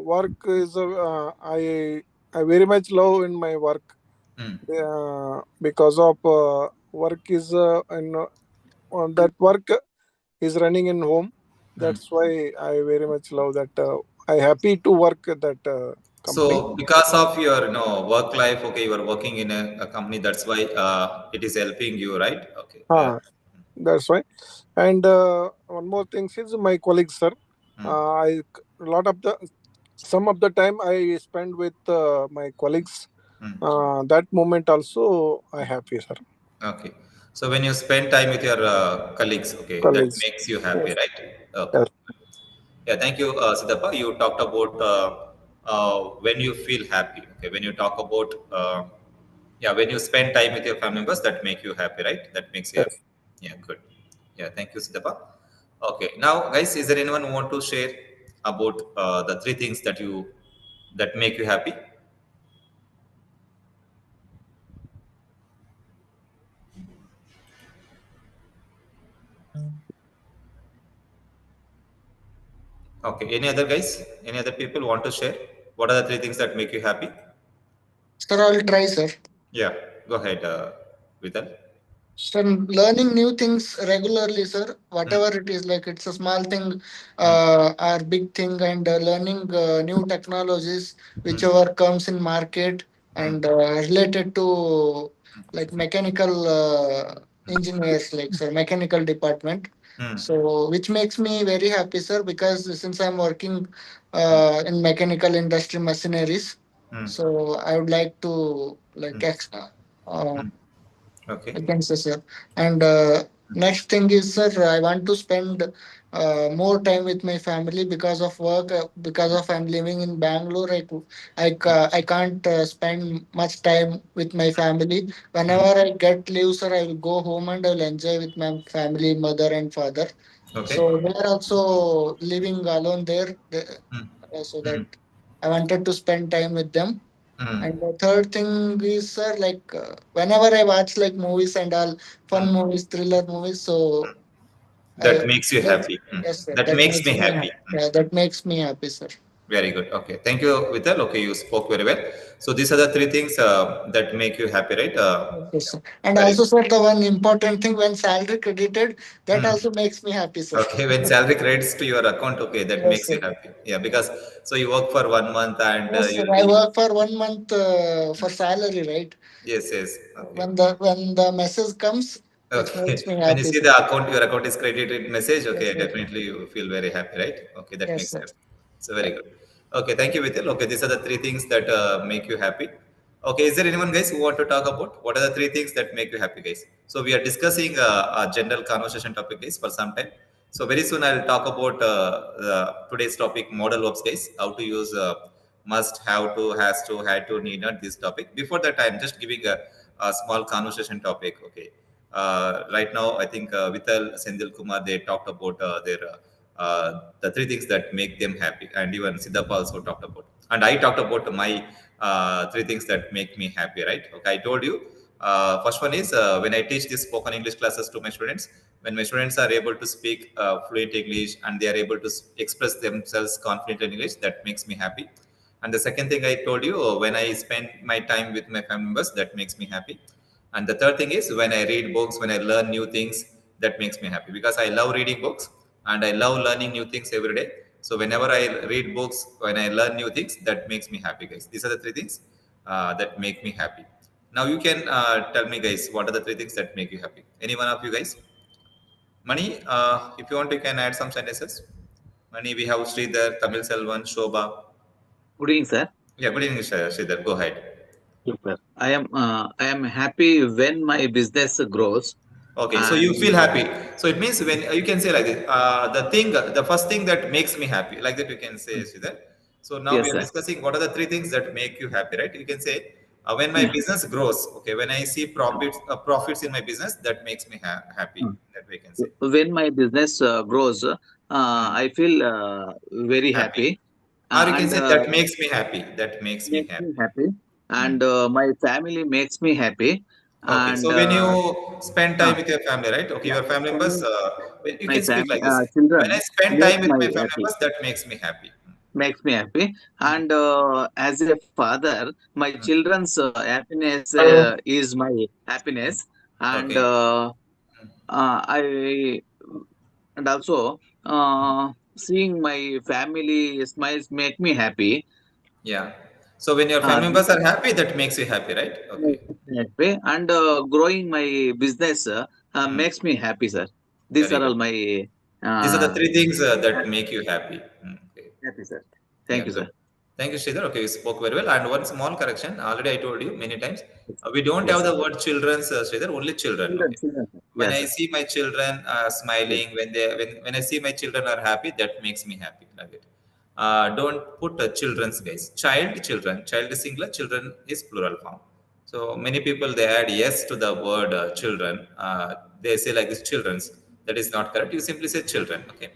work is I very much love in my work because of work is that work is running in home. That's why I very much love that. I happy to work at that company. So because of your work life, okay, you are working in a company. That's why it is helping you, right? Okay. That's why. And one more thing is my colleagues, sir. I a lot of the some of the time I spend with my colleagues. That moment also I happy, sir. Okay. So when you spend time with your colleagues, okay, that Colleagues. makes you happy, Yes. right? Okay. Yes. Yeah, thank you, Siddhappa. You talked about when you feel happy. Okay, when you talk about yeah, when you spend time with your family members, that make you happy, right? That makes you happy. Yes. Yeah, good. Yeah, thank you, Siddhappa. Okay, now, guys, is there anyone who want to share about the three things that make you happy? Okay, any other guys? Any other people want to share? What are the three things that make you happy? Sir, I'll try, sir. Yeah, go ahead, Vital. So learning new things regularly, sir. Mm, Whatever it is, like it's a small thing mm, or big thing, and learning new technologies, mm, whichever comes in market mm, and related to like mechanical engineers, like sir, mechanical department. mm, So which makes me very happy, sir, because since I'm working mm, in mechanical industry machineries, mm, so I would like to like mm, uh, mm. Okay. I can say, sir. And next thing is, sir, I want to spend more time with my family because of work. Because of I'm living in Bangalore, I can't spend much time with my family. Mm. Whenever I get leave, sir, I will go home and I will enjoy with my family, mother and father. Okay. So they are also living alone there, Mm, so that mm, I wanted to spend time with them. mm, And the third thing is, sir, like whenever I watch like movies and all fun mm. movies, thriller movies, so That makes you yes, happy. Mm. yes, sir, That that makes makes me me happy. Mm. yeah, that makes me happy, sir. Very good. Okay. Thank you, Vital. Okay, you spoke very well. So these are the three things that make you happy, right? Yes, sir. And Very also, good. sir, the one important thing when salary credited, that Mm. also makes me happy, sir. Okay, when salary credits to your account, okay, that Yes, makes you sir. happy. Yeah, because so you work for 1 month and Yes, sir. you'll I be work for 1 month for salary, right? yes, yes. Okay. When the message comes, which makes Okay. me When you happy, see sir. the account, your account is credited message, Yes, okay, sir. definitely you feel very happy, right? Okay, that Yes, makes sir. sense. So very good. Okay, thank you, Vital. Okay, these are the three things that make you happy. Okay, is there anyone guys who want to talk about what are the three things that make you happy, guys? So we are discussing a general conversation topic, guys, for some time. So very soon I'll talk about today's topic, model verbs, guys, how to use must, have to, has to, had to, need not, this topic. Before that, I'm just giving a small conversation topic. Okay, right now, I think Vital, Senthil Kumar, they talked about their the three things that make them happy, and even Siddhapa also talked about. And I talked about my three things that make me happy. Right? Okay, I told you. First one is when I teach these spoken English classes to my students. When my students are able to speak fluent English and they are able to express themselves confident in English, that makes me happy. And the second thing I told you, when I spend my time with my family members, that makes me happy. And the third thing is when I read books, when I learn new things, that makes me happy because I love reading books and I love learning new things every day. So whenever I read books, when I learn new things, that makes me happy, guys. These are the three things that make me happy. Now you can tell me, guys, what are the three things that make you happy? Any one of you guys? Money, if you want, you can add some sentences. Money, we have Sridhar, Tamil Selvan, Shobha. Good evening, sir. Yeah, good evening, Sridhar. Go ahead. Yes, sir. I am happy when my business grows, Okay, so you and feel happy. So it means when you can say like this, the first thing that makes me happy, like that you can say, Sridhar. So now we yes, are sir. discussing what are the three things that make you happy, right? You can say when my Yeah. business grows, okay, when I see profits in my business, that makes me happy. That we can say When my business grows, Hmm. I feel very Happy, happy, or you can and say that makes me happy. That makes me makes me happy. happy, Hmm. and my family makes me happy, Okay, and so when you spend uh, time with your family, right? Okay, yeah, your family members, spending you my can speak family like this. When I children spend time makes with my my family happy. members, that makes me happy. makes me happy. And as a father, my children's happiness is my happiness. And Okay. I and also seeing my family smiles make me happy. Yeah. So when your family These members are happy, that makes you happy, right? Okay. makes me happy, and growing my business Mm. makes me happy, sir. These Very are good. all my These are the uh, three things that make you happy. Mm. Okay. happy, sir. Yeah, Thank you, good. sir. Thank you, Sridhar. Okay, you spoke very well. And one small correction. Already I told you many times. Yes, We don't yes, have sir. the word children's, Sridhar, only children. Children, Okay. children, sir. When Yes, I sir. see my children Yes. smiling, when I see my children are happy, that makes me happy. Like it. Don't put children's guys. Child, children. Child is singular. Children is plural form. So many people they add yes to the word children. They say like this children's. That is not correct. You simply say children. Okay.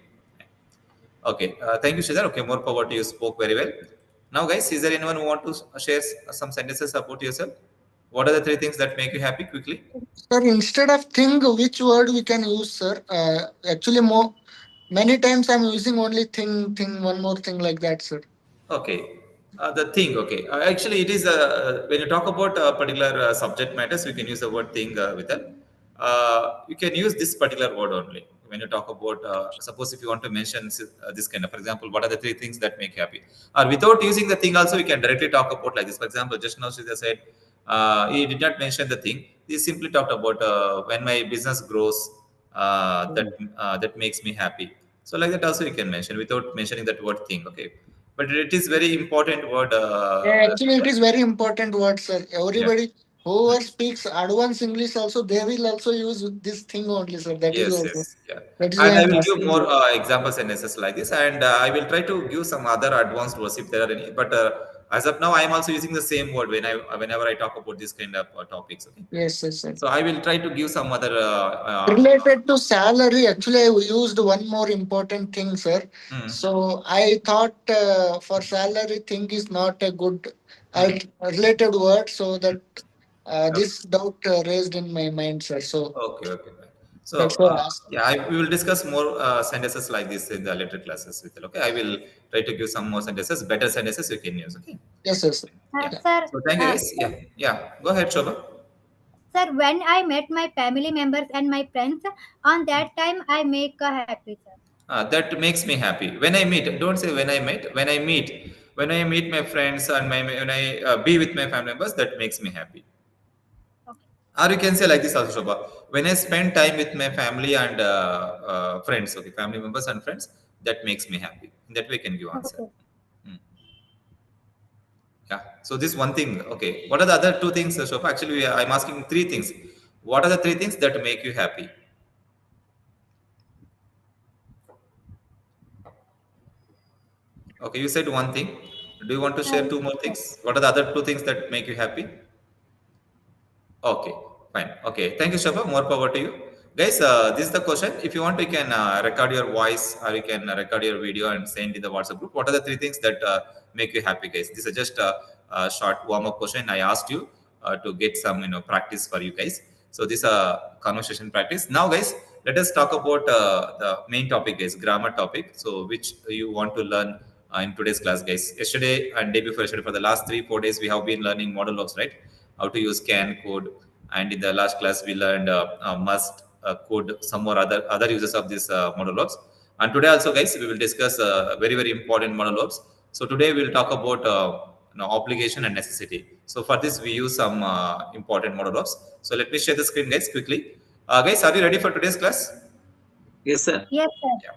Okay, thank you, Sridhar. Okay, more power to you. Spoke very well. Now, guys, is there anyone who want to share some sentences about yourself? What are the three things that make you happy? Quickly. Sir, instead of think, which word we can use, sir? Actually, more many times I'm using only thing, one more thing like that, sir. Okay. The thing, okay. Actually, it is when you talk about particular subject matters, we can use the word thing with that. You can use this particular word only when you talk about. Suppose if you want to mention this kind of, for example, what are the three things that make you happy? Or without using the thing, also we can directly talk about like this. For example, just now Sridhar said he did not mention the thing. He simply talked about when my business grows, that makes me happy. So like that also you can mention without mentioning that word thing. Okay, but it is very important word. Yeah, actually, it is very important word, sir. Yeah. Everybody whoever speaks advanced English also, they will also use this thing only, sir. Yes, yes, yeah. That is why And I I'm will give asking more you. example sentences like this, and I will try to give some other advanced words if there are any. But as of now, I am also using the same word whenever I talk about this kind of topics. Okay, Yes, yes, sir. so I will try to give some other. Related to salary, actually, I used one more important thing, sir. Hmm. So I thought for salary thing is not a good Hmm. related word, so that Okay. this doubt raised in my mind, sir. So Okay. Okay. Fine. So that's why I asked. yeah, we will discuss more sentences like this in the later classes with you. Okay, I will try to give some more sentences, better sentences you can use. Okay. Yes, yes, sir. Yeah. Yeah. Sir, So thank you guys. Yeah. Yeah. Go ahead, Shobha. sir, when I met my family members and my friends, on that time I make a happy, sir. That makes me happy. When I meet, don't say when I met. When I meet my friends and when I be with my family members, that makes me happy. Okay. Or you can say like this also, Shobha. When I spend time with my family and friends, okay, family members and friends, that makes me happy. In that way, can give answer. Okay. Hmm. Yeah. So this one thing, okay. What are the other two things, Shobha? Actually, I'm asking three things. What are the three things that make you happy? Okay, you said one thing. Do you want to share two more things? What are the other two things that make you happy? Okay, fine. Okay, thank you, Shobha. More power to you. Guys, this is the question. If you want, you can record your voice or you can record your video and send in the WhatsApp group. What are the three things that make you happy, guys? This is just a short warm-up question. I asked you to get some, practice for you guys. So this is a conversation practice. Now, guys, let us talk about the main topic, guys, grammar topic. So which you want to learn in today's class, guys. Yesterday and day before yesterday, for the last 3 4 days, we have been learning model verbs, right? How to use can code, and in the last class we learned must code, some more other uses of this model verbs. And today also, guys, we will discuss very very important model verbs. So today we will talk about obligation and necessity. So for this we use some important model verbs. So let me share the screen, guys, quickly. Guys, are you ready for today's class? Yes, sir. Yes, sir. Yeah.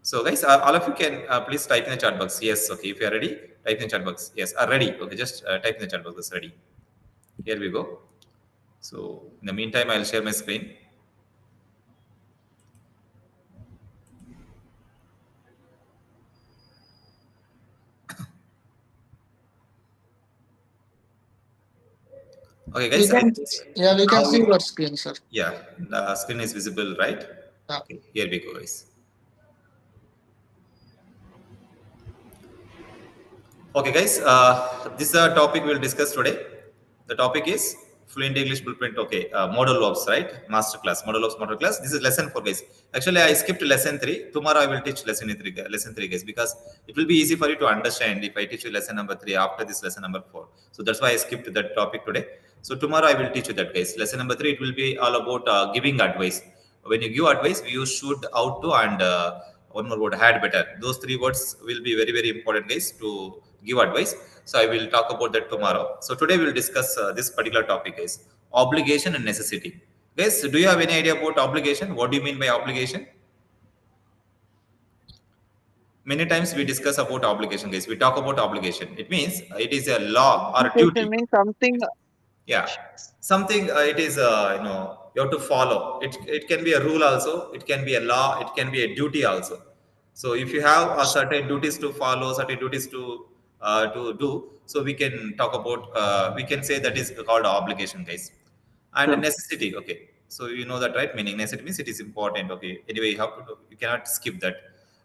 So guys, all of you can please type in the chat box. Yes, okay. If you are ready, type in the chat box. Yes, are ready. Okay, just type in the chat box. That's ready. Here we go. So in the meantime, I'll share my screen. Okay, We guys, I can, think yeah, we can now see your screen, sir. yeah, the screen is visible, right? Yeah. Okay, here we go, guys. Okay, guys, this is a topic we'll discuss today. The topic is Fluent English Blueprint, okay. Model Verbs, right? Masterclass, Model Verbs, Model Class. This is lesson 4, guys. Actually, I skipped lesson 3. Tomorrow I will teach lesson 3, guys, because it will be easy for you to understand if I teach you lesson number 3 after this lesson number 4. So that's why I skipped that topic today. So tomorrow I will teach you that, guys. Lesson number 3, it will be all about giving advice. When you give advice, you should out to and one more word, had better. Those 3 words will be very, very important, guys, to give advice. So I will talk about that tomorrow. So today we will discuss this particular topic, guys. Obligation and necessity. Guys, do you have any idea about obligation? What do you mean by obligation? Many times we discuss about obligation, guys. We talk about obligation. It means it is a law or a Obligation duty. means something. Yeah, something it is you have to follow it. Can be a rule also, it can be a law, it can be a duty also. So if you have a certain duties to follow, certain duties to do, so we can talk about we can say that is called obligation, guys. And Sir, necessity, okay, so you know that, right? Meaning necessity means it is important, okay, anyway you have to do, you cannot skip that.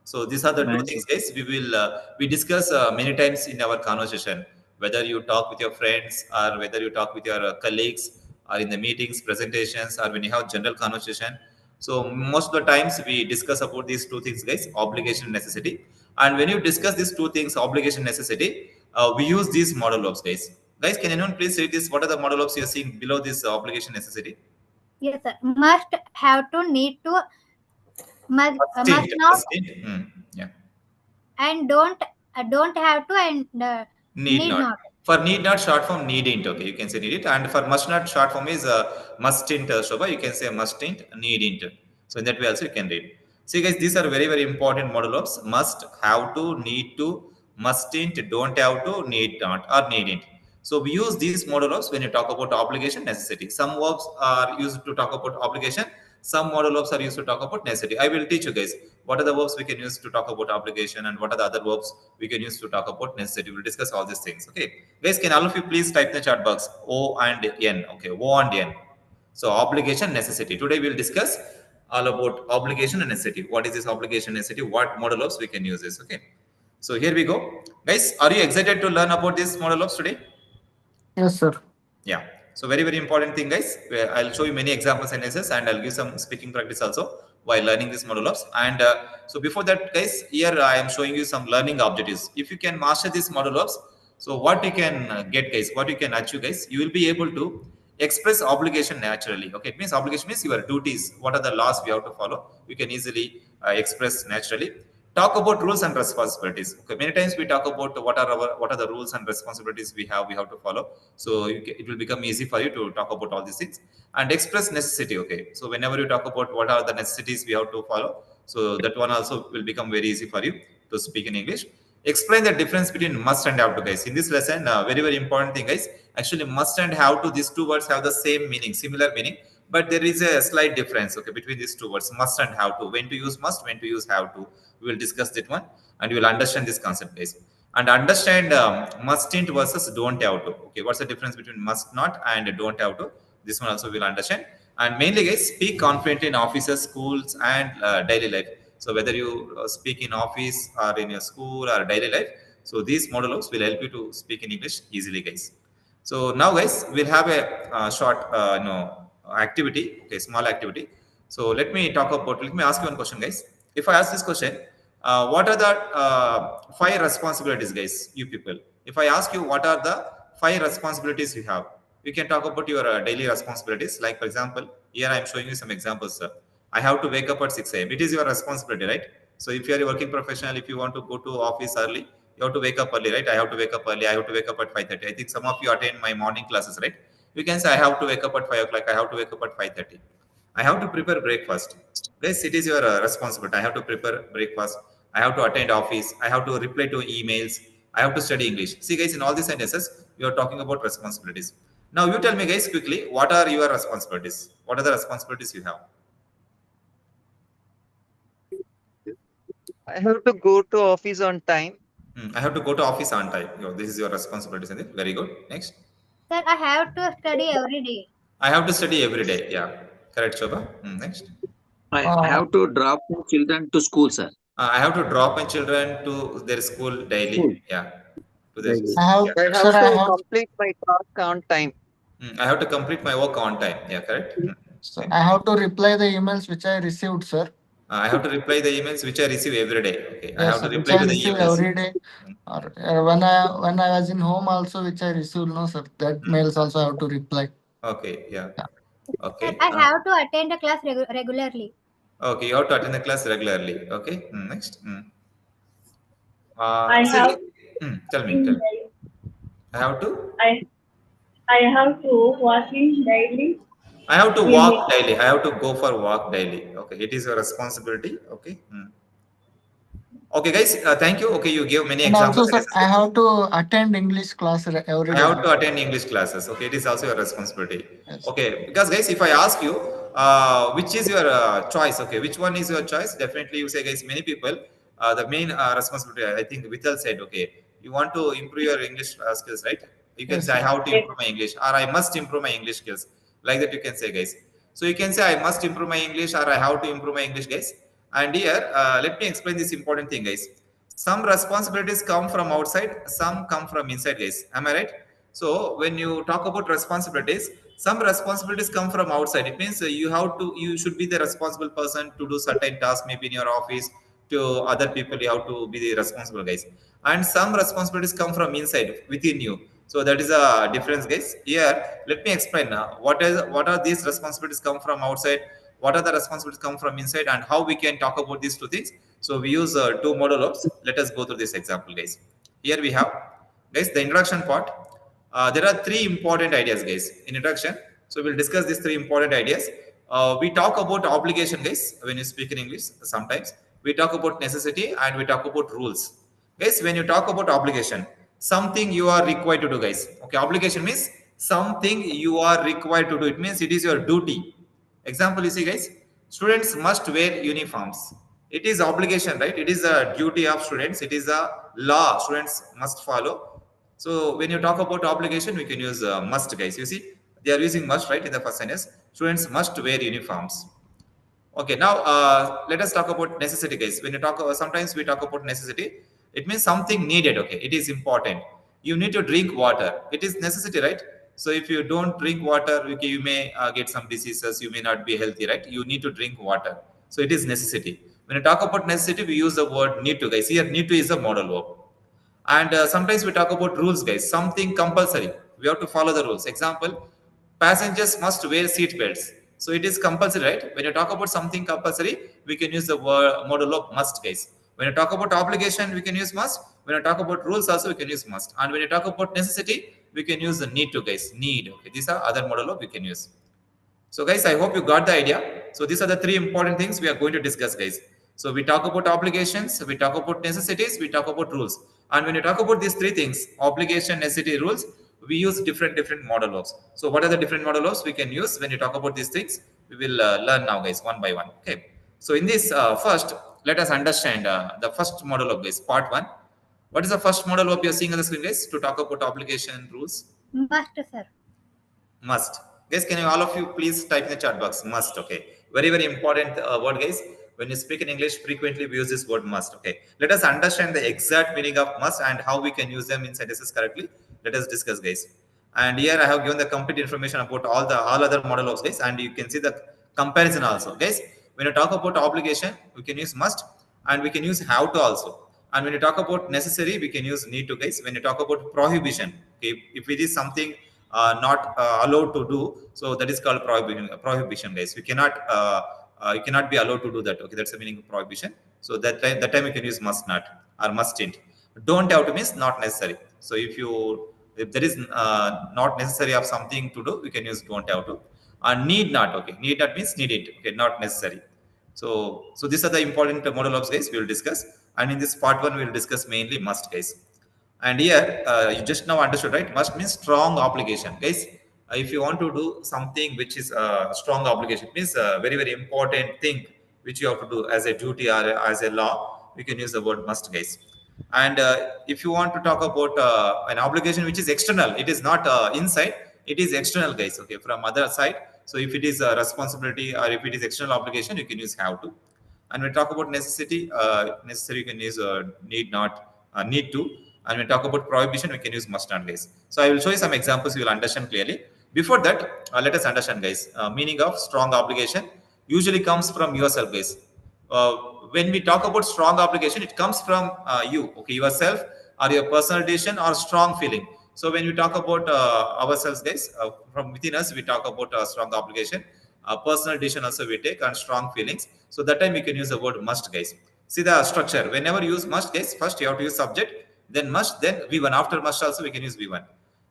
So these are the two man. things, guys, we will we discuss many times in our conversation, whether you talk with your friends or whether you talk with your colleagues or in the meetings, presentations, or when you have general conversation. So most of the times we discuss about these two things, guys, obligation and necessity. And when you discuss these two things, obligation, necessity, we use these model verbs, guys. Guys, can anyone please read this? What are the model verbs you're seeing below this obligation, necessity? Yes, sir. Must, have to, need to, must Mustn't, not, mustn't. Yeah. and don't have to, and Need need not. not. For need not, short form needn't. Okay, you can say need it. And for must not, short form is mustn't. Shobha, you can say mustn't, needn't. So in that way also you can read. See, guys, these are very, very important model verbs. Must, have to, need to, mustn't, don't have to, need not, or needn't. So we use these model verbs when you talk about obligation, necessity. Some verbs are used to talk about obligation. Some model verbs are used to talk about necessity. I will teach you, guys, what are the verbs we can use to talk about obligation and what are the other verbs we can use to talk about necessity. We'll discuss all these things. Okay, guys, can all of you please type in the chat box O and N? Okay, O and N. So obligation, necessity. Today we'll discuss all about obligation and necessity. What is this obligation, necessity? What model verbs we can use this? Okay. So here we go, guys. Are you excited to learn about this model verbs today? Yes, sir. Yeah. So very, very important thing, guys. I'll show you many example sentences and I'll give some speaking practice also while learning this model verbs. And so before that, guys, here I am showing you some learning objectives. If you can master this model verbs, so what you can get, guys, what you can achieve, guys, you will be able to express obligation naturally. Okay, it means obligation means your duties. What are the laws we have to follow? You can easily express naturally. Talk about rules and responsibilities. Okay, many times we talk about what are the rules and responsibilities we have to follow. So it will become easy for you to talk about all these things. And express necessity. Okay, so whenever you talk about what are the necessities we have to follow, so that one also will become very easy for you to speak in English. Explain the difference between must and have to, guys. In this lesson, very, very important thing, guys. Actually, must and have to, these two words have the same meaning, similar meaning, but there is a slight difference, okay, between these two words, must and have to. When to use must, when to use have to, we will discuss that one, and you will understand this concept, guys. And understand mustn't versus don't have to. Okay, what's the difference between must not and don't have to? This one also will understand. And mainly, guys, speak confidently in offices, schools, and daily life. So whether you speak in office or in your school or daily life, so these monologues will help you to speak in English easily, guys. So now, guys, we'll have a short, activity, okay, small activity. So let me talk about. Let me ask you one question, guys. If I ask this question, what are the 5 responsibilities, guys? You people. If I ask you, what are the 5 responsibilities you have? You can talk about your daily responsibilities. Like, for example, here I am showing you some examples, sir. I have to wake up at 6 a.m. It is your responsibility, right? So if you are a working professional, if you want to go to office early, you have to wake up early, right? I have to wake up early. I have to wake up at 5:30. I think some of you attend my morning classes, right? You can say I have to wake up at 5 o'clock. I have to wake up at 5:30. I have to prepare breakfast. Guys, it is your responsibility. I have to prepare breakfast. I have to attend office. I have to reply to emails. I have to study English. See, guys, in all these sentences, we are talking about responsibilities. Now, you tell me, guys, quickly, what are your responsibilities? What are the responsibilities you have? I have to go to office on time. I have to go to office on time. This is your responsibility, isn't it? Very good. Next. Sir, I have to study every day. I have to study every day. Yeah. Correct, Shobha. Next. I Uh, have to drop my children to school, sir. I have to drop my children to their school daily. School Yeah. To their daily. school. I have, Yeah. I sir. have to complete my task on time. I have to complete my work on time. Yeah, correct. So Okay. I have to reply the emails which I received, sir. I have to reply the emails which I receive every day. Okay, I Yes, have sir, to which reply I to the receive emails. every day. Mm, Or when I was in home also, which I received, no, sir. That mails also I have to reply. Okay, yeah. Yeah. Sir, Okay. I have to attend a class regularly. Okay, you have to attend the class regularly. Okay. Next. I See, have tell me, tell in me. daily. I have to. I I have to walk in daily. I have to Limit. walk daily. I have to go for walk daily. Okay, it is your responsibility. Okay. Okay, guys. Thank you. Okay, you gave many And also, examples. It sir, is I have to attend English class every I day, have sir. to attend English classes. Okay, it is also your responsibility. Yes. Okay, because guys, if I ask you, which is your choice? Okay, which one is your choice? Definitely, you say, guys. Many people, the main responsibility. I think Vital said, okay, you want to improve your English skills, right? You can Yes, say, I sir. have to Yes. improve my English, or I must improve my English skills. Like that, you can say, guys. So you can say, I must improve my English, or I have to improve my English, guys. And here, let me explain this important thing, guys. Some responsibilities come from outside, some come from inside, guys. Am I right? So when you talk about responsibilities, some responsibilities come from outside. It means you should be the responsible person to do certain tasks, maybe in your office. To other people, you have to be the responsible, guys. And some responsibilities come from inside, within you. So that is a difference, guys. Here, let me explain now. What are these responsibilities come from outside? What are the responsibilities come from inside, and how we can talk about these two things? So we use two model ops. Let us go through this example, guys. Here we have, guys, the introduction part. There are three important ideas, guys, in introduction. So we'll discuss these three important ideas. We talk about obligation, guys, when you speak in English. Sometimes we talk about necessity and we talk about rules, guys. When you talk about obligation, something you are required to do, guys. Okay, obligation means something you are required to do. It means it is your duty. Example, you see, guys, students must wear uniforms. It is obligation, right? It is a duty of students. It is a law students must follow. So when you talk about obligation, we can use must, guys. You see, they are using must, right? In the first sentence, students must wear uniforms. Okay, now let us talk about necessity, guys. When you talk, sometimes we talk about necessity. It means something needed. Okay, it is important. You need to drink water. It is necessity, right? So if you don't drink water, okay, you may get some diseases. You may not be healthy, right? You need to drink water. So it is necessity. When you talk about necessity, we use the word need to, guys. Here, need to is a modal verb. And sometimes we talk about rules, guys. Something compulsory. We have to follow the rules. Example, passengers must wear seat belts. So it is compulsory, right? When you talk about something compulsory, we can use the word model of must, guys. When you talk about obligation, we can use must. When you talk about rules, also we can use must. And when you talk about necessity, we can use the need to, guys. Need. Okay, these are other model of we can use. So guys, I hope you got the idea. So these are the three important things we are going to discuss, guys. So we talk about obligations, we talk about necessities, we talk about rules. And when you talk about these three things, obligation, necessity, rules, we use different model laws. So what are the different model laws we can use when you talk about these things? We will learn now, guys, one by one. Okay. So in this first, let us understand the first model of this part one. What is the first model of you're seeing on the screen, guys? To talk about obligation rules. Must, sir. Must. Guys, can you all of you please type in the chat box? Must. Okay. Very important word, guys. When you speak in English, frequently we use this word must. Okay. Let us understand the exact meaning of must and how we can use them in sentences correctly. Let us discuss, guys. And here I have given the complete information about all other model of guys, and you can see the comparison also, guys. When you talk about obligation, we can use must, and we can use have to also. And when you talk about necessary, we can use need to, guys. When you talk about prohibition, okay, if it is something not allowed to do, so that is called prohibition, guys. We cannot you cannot be allowed to do that. Okay, that's the meaning of prohibition. So that time you can use must not or mustn't. Don't have to means not necessary. So if there is not necessary of something to do, we can use don't have to. And need not, okay, need not means need it, okay, not necessary. So these are the important model of, guys, we will discuss. And in this part one, we will discuss mainly must, guys. And here, you just now understood, right? Must means strong obligation, guys. If you want to do something which is a strong obligation, means a very important thing which you have to do as a duty or as a law, we can use the word must, guys. And if you want to talk about an obligation which is external, it is not inside, it is external, guys. Okay, from other side. So if it is a responsibility or if it is external obligation, you can use have to. And when we talk about necessity, necessary you can use need not, need to. And when we talk about prohibition, we can use must not, guys. So I will show you some examples you will understand clearly. Before that, let us understand, guys. Meaning of strong obligation usually comes from yourself, guys. Uh, when we talk about strong obligation, it comes from you, okay, yourself, or your personal decision or strong feeling. So when we talk about ourselves, guys, from within us, we talk about strong obligation, personal decision also we take, and strong feelings. So that time we can use the word must, guys. See the structure. Whenever you use must, guys, first you have to use subject, then must, then V1. After must also we can use V1.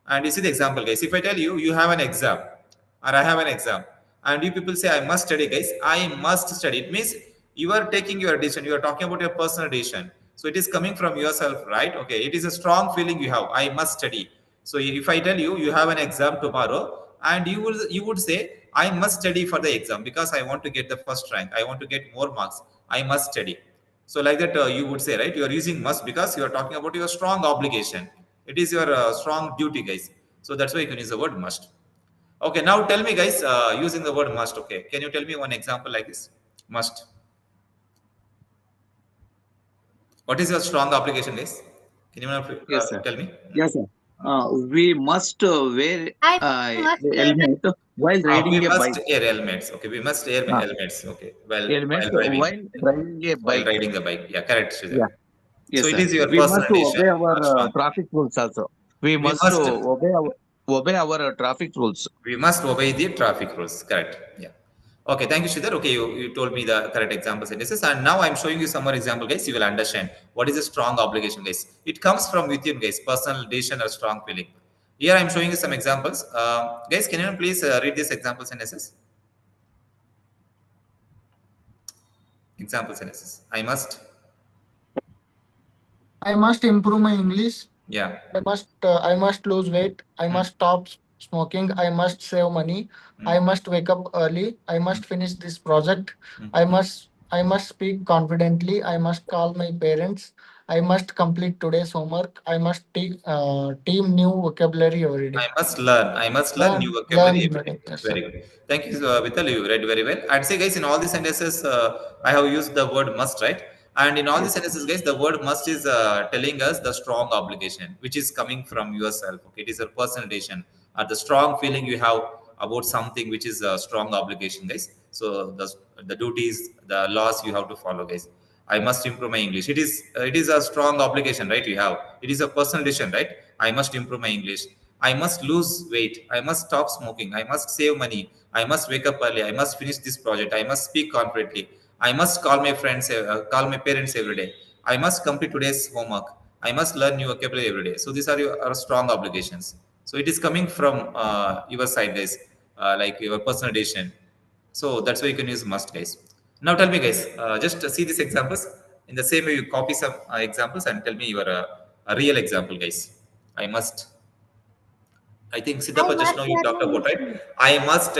And you see the example, guys. If I tell you, you have an exam, or I have an exam, and you people say, I must study, guys. I must study. It means you are taking your decision. You are talking about your personal decision. So it is coming from yourself, right? Okay. It is a strong feeling you have. I must study. So if I tell you, you have an exam tomorrow, and you would say, I must study for the exam because I want to get the first rank. I want to get more marks. I must study. So like that, you would say, right? You are using must because you are talking about your strong obligation. It is your strong duty, guys. So that's why you can use the word must. Okay, now tell me, guys, using the word must. Okay, can you tell me one example like this? Must. What is your strong obligation, guys? Can you Yes, sir. tell me? Yes, sir. We must wear I a must wear the helmet while We riding a must bike. air helmets. Okay, we must air Uh, helmets. Okay, well, Helmet while driving, while driving a while bike. riding the bike. Yeah, correct, Sridhar. Yeah. So Yes, it sir. is your We must personal decision, obey our strong. traffic rules also. We We must must obey our traffic rules. we must obey the traffic rules. Correct. Yeah. Okay, thank you, Sridhar. Okay, you told me the correct example sentences, and now I'm showing you some more example, guys. You will understand what is a strong obligation, guys. It comes from within, guys, personal decision or strong feeling. Here I'm showing you some examples. Guys, can you please read these example sentences? Example sentences. I must. I must improve my English. Yeah. I must lose weight. I Hmm. must stop smoking. I must save money. Hmm. I must wake up early. I Hmm. must finish this project. Hmm. I must speak confidently. I must call my parents. I must complete today's homework. I must team new vocabulary every day. I must learn. I must learn new Learn vocabulary every day. yes, sir. Very good. Thank you, Vital. You read very well. I'd say, guys, in all these sentences, I have used the word must, right? And in all these Yes. sentences, guys, the word must is telling us the strong obligation, which is coming from yourself. Okay, it is a personal decision, the strong feeling you have about something, which is a strong obligation, guys. So the duties, the laws you have to follow, guys. I must improve my English. It is a strong obligation, right? You have. It is a personal decision, right? I must improve my English. I must lose weight. I must stop smoking. I must save money. I must wake up early. I must finish this project. I must speak confidently. I must call my friends, call my parents every day. I must complete today's homework. I must learn new vocabulary every day. So these are your strong obligations. So it is coming from your side, guys, like your personal decision. So that's why you can use must, guys. Now tell me, guys, just see these examples. In the same way, you copy some examples and tell me your a real example, guys. I must. I think I Siddhapa just must now you learn talked a new about, right? skill. I must,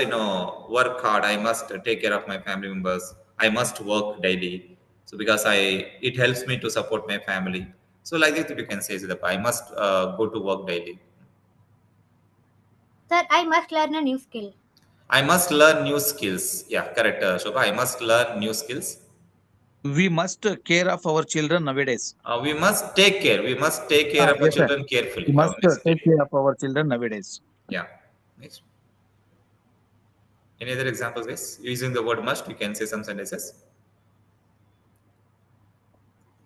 work hard. I must take care of my family members. I must work daily. So because it helps me to support my family. So like that, you can say Siddhapa, I must go to work daily. Sir, I must learn a new skill. I must learn new skills. Yeah, correct, Shobha. I must learn new skills. We must care of our children nowadays. We must take care. We must take care of our Yes, sir. children We carefully. Oh, must nice. take care of our children nowadays. Yeah. Next. Any other examples, guys? Using the word must, you can say some sentences.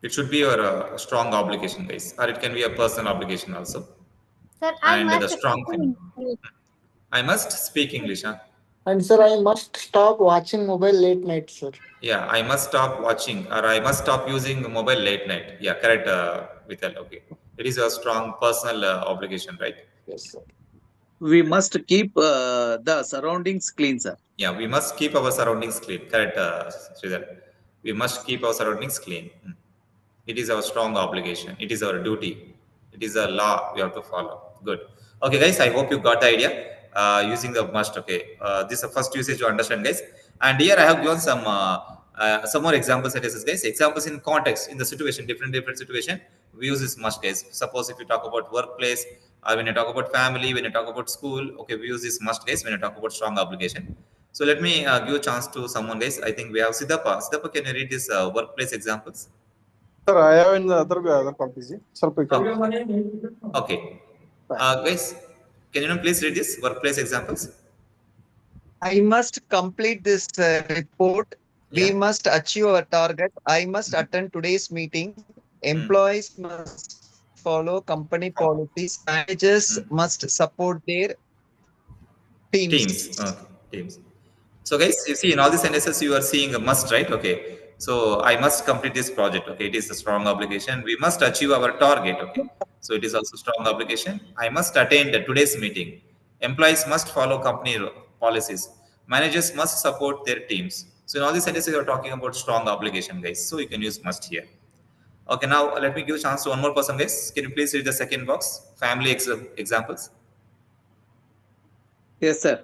It should be your strong obligation, guys, or it can be a personal obligation also. Sir, I And the must strong speak thing, in English. I must speak English. Huh? And sir, I must stop watching mobile late night, sir. Yeah, I must stop watching, or I must stop using mobile late night. Yeah, correct, Vital. Okay, it is a strong personal obligation, right? Yes, sir. We must keep the surroundings clean, sir. Yeah, we must keep our surroundings clean. Correct, Sridhar. We must keep our surroundings clean. Hmm. It is our strong obligation. It is our duty. It is a law we have to follow. Good. Okay, guys. I hope you got the idea. Using the must. Okay. This is the first usage to understand, guys. And here I have given some more examples. Guys. Examples in context, in the situation, different situation. We use this must, guys. Suppose if you talk about workplace, or when you talk about family, when you talk about school, okay, we use this must, guys. When you talk about strong obligation. So let me give a chance to someone, guys. I think we have Siddhapa. Siddhapa, can you read these workplace examples? Sir, I have in the other copy. Sir, pick up. Okay. Okay. Guys. Can you please read this workplace examples? I must complete this report. We Yeah. must achieve our target. I must attend today's meeting. Mm. Employees must follow company policies. Managers must Mm. support their teams. Teams. Okay. Teams. So guys, you see in all these sentences you are seeing a must, right? Okay. So I must complete this project. Okay. It is a strong obligation. We must achieve our target. Okay. So it is also strong obligation. I must attend today's meeting. Employees must follow company policies. Managers must support their teams. So in all these sentences you are talking about strong obligation, guys. So you can use must here. Okay. Now let me give a chance to one more person, guys. Can you please read the second box? Family examples. Yes, sir.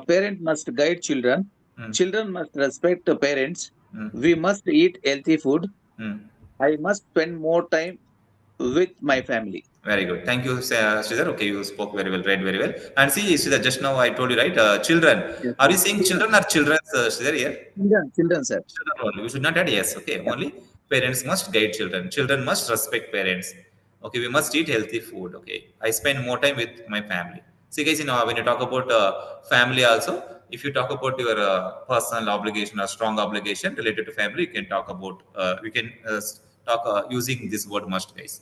Parent must guide children. Mm. Children must respect the parents. Mm. We must eat healthy food. Mm. I must spend more time with my family. Very good. Thank you, Sridhar. Okay, you spoke very well, read very well. And see, Sridhar, just now I told you, right? Children. Yes, Are sir. you saying children or children, Sridhar, here? Children, sir. Children only. We should not add yes. Okay. Yeah. Only parents must guide children. Children must respect parents. Okay. We must eat healthy food. Okay. I spend more time with my family. See, guys, when you talk about family also, if you talk about your personal obligation or strong obligation related to family, you can talk about, we can talk using this word must, guys.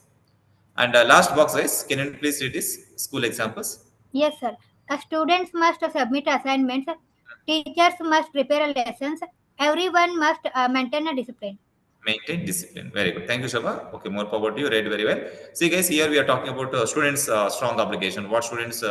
And last box, guys, can you please read this school examples? Yes, sir. Students must submit assignments. Teachers must prepare lessons. Everyone must maintain a discipline. Maintain discipline. Very good. Thank you, Shaba. Okay, more power to you. Read very well. See, guys, here we are talking about students' strong obligation. What students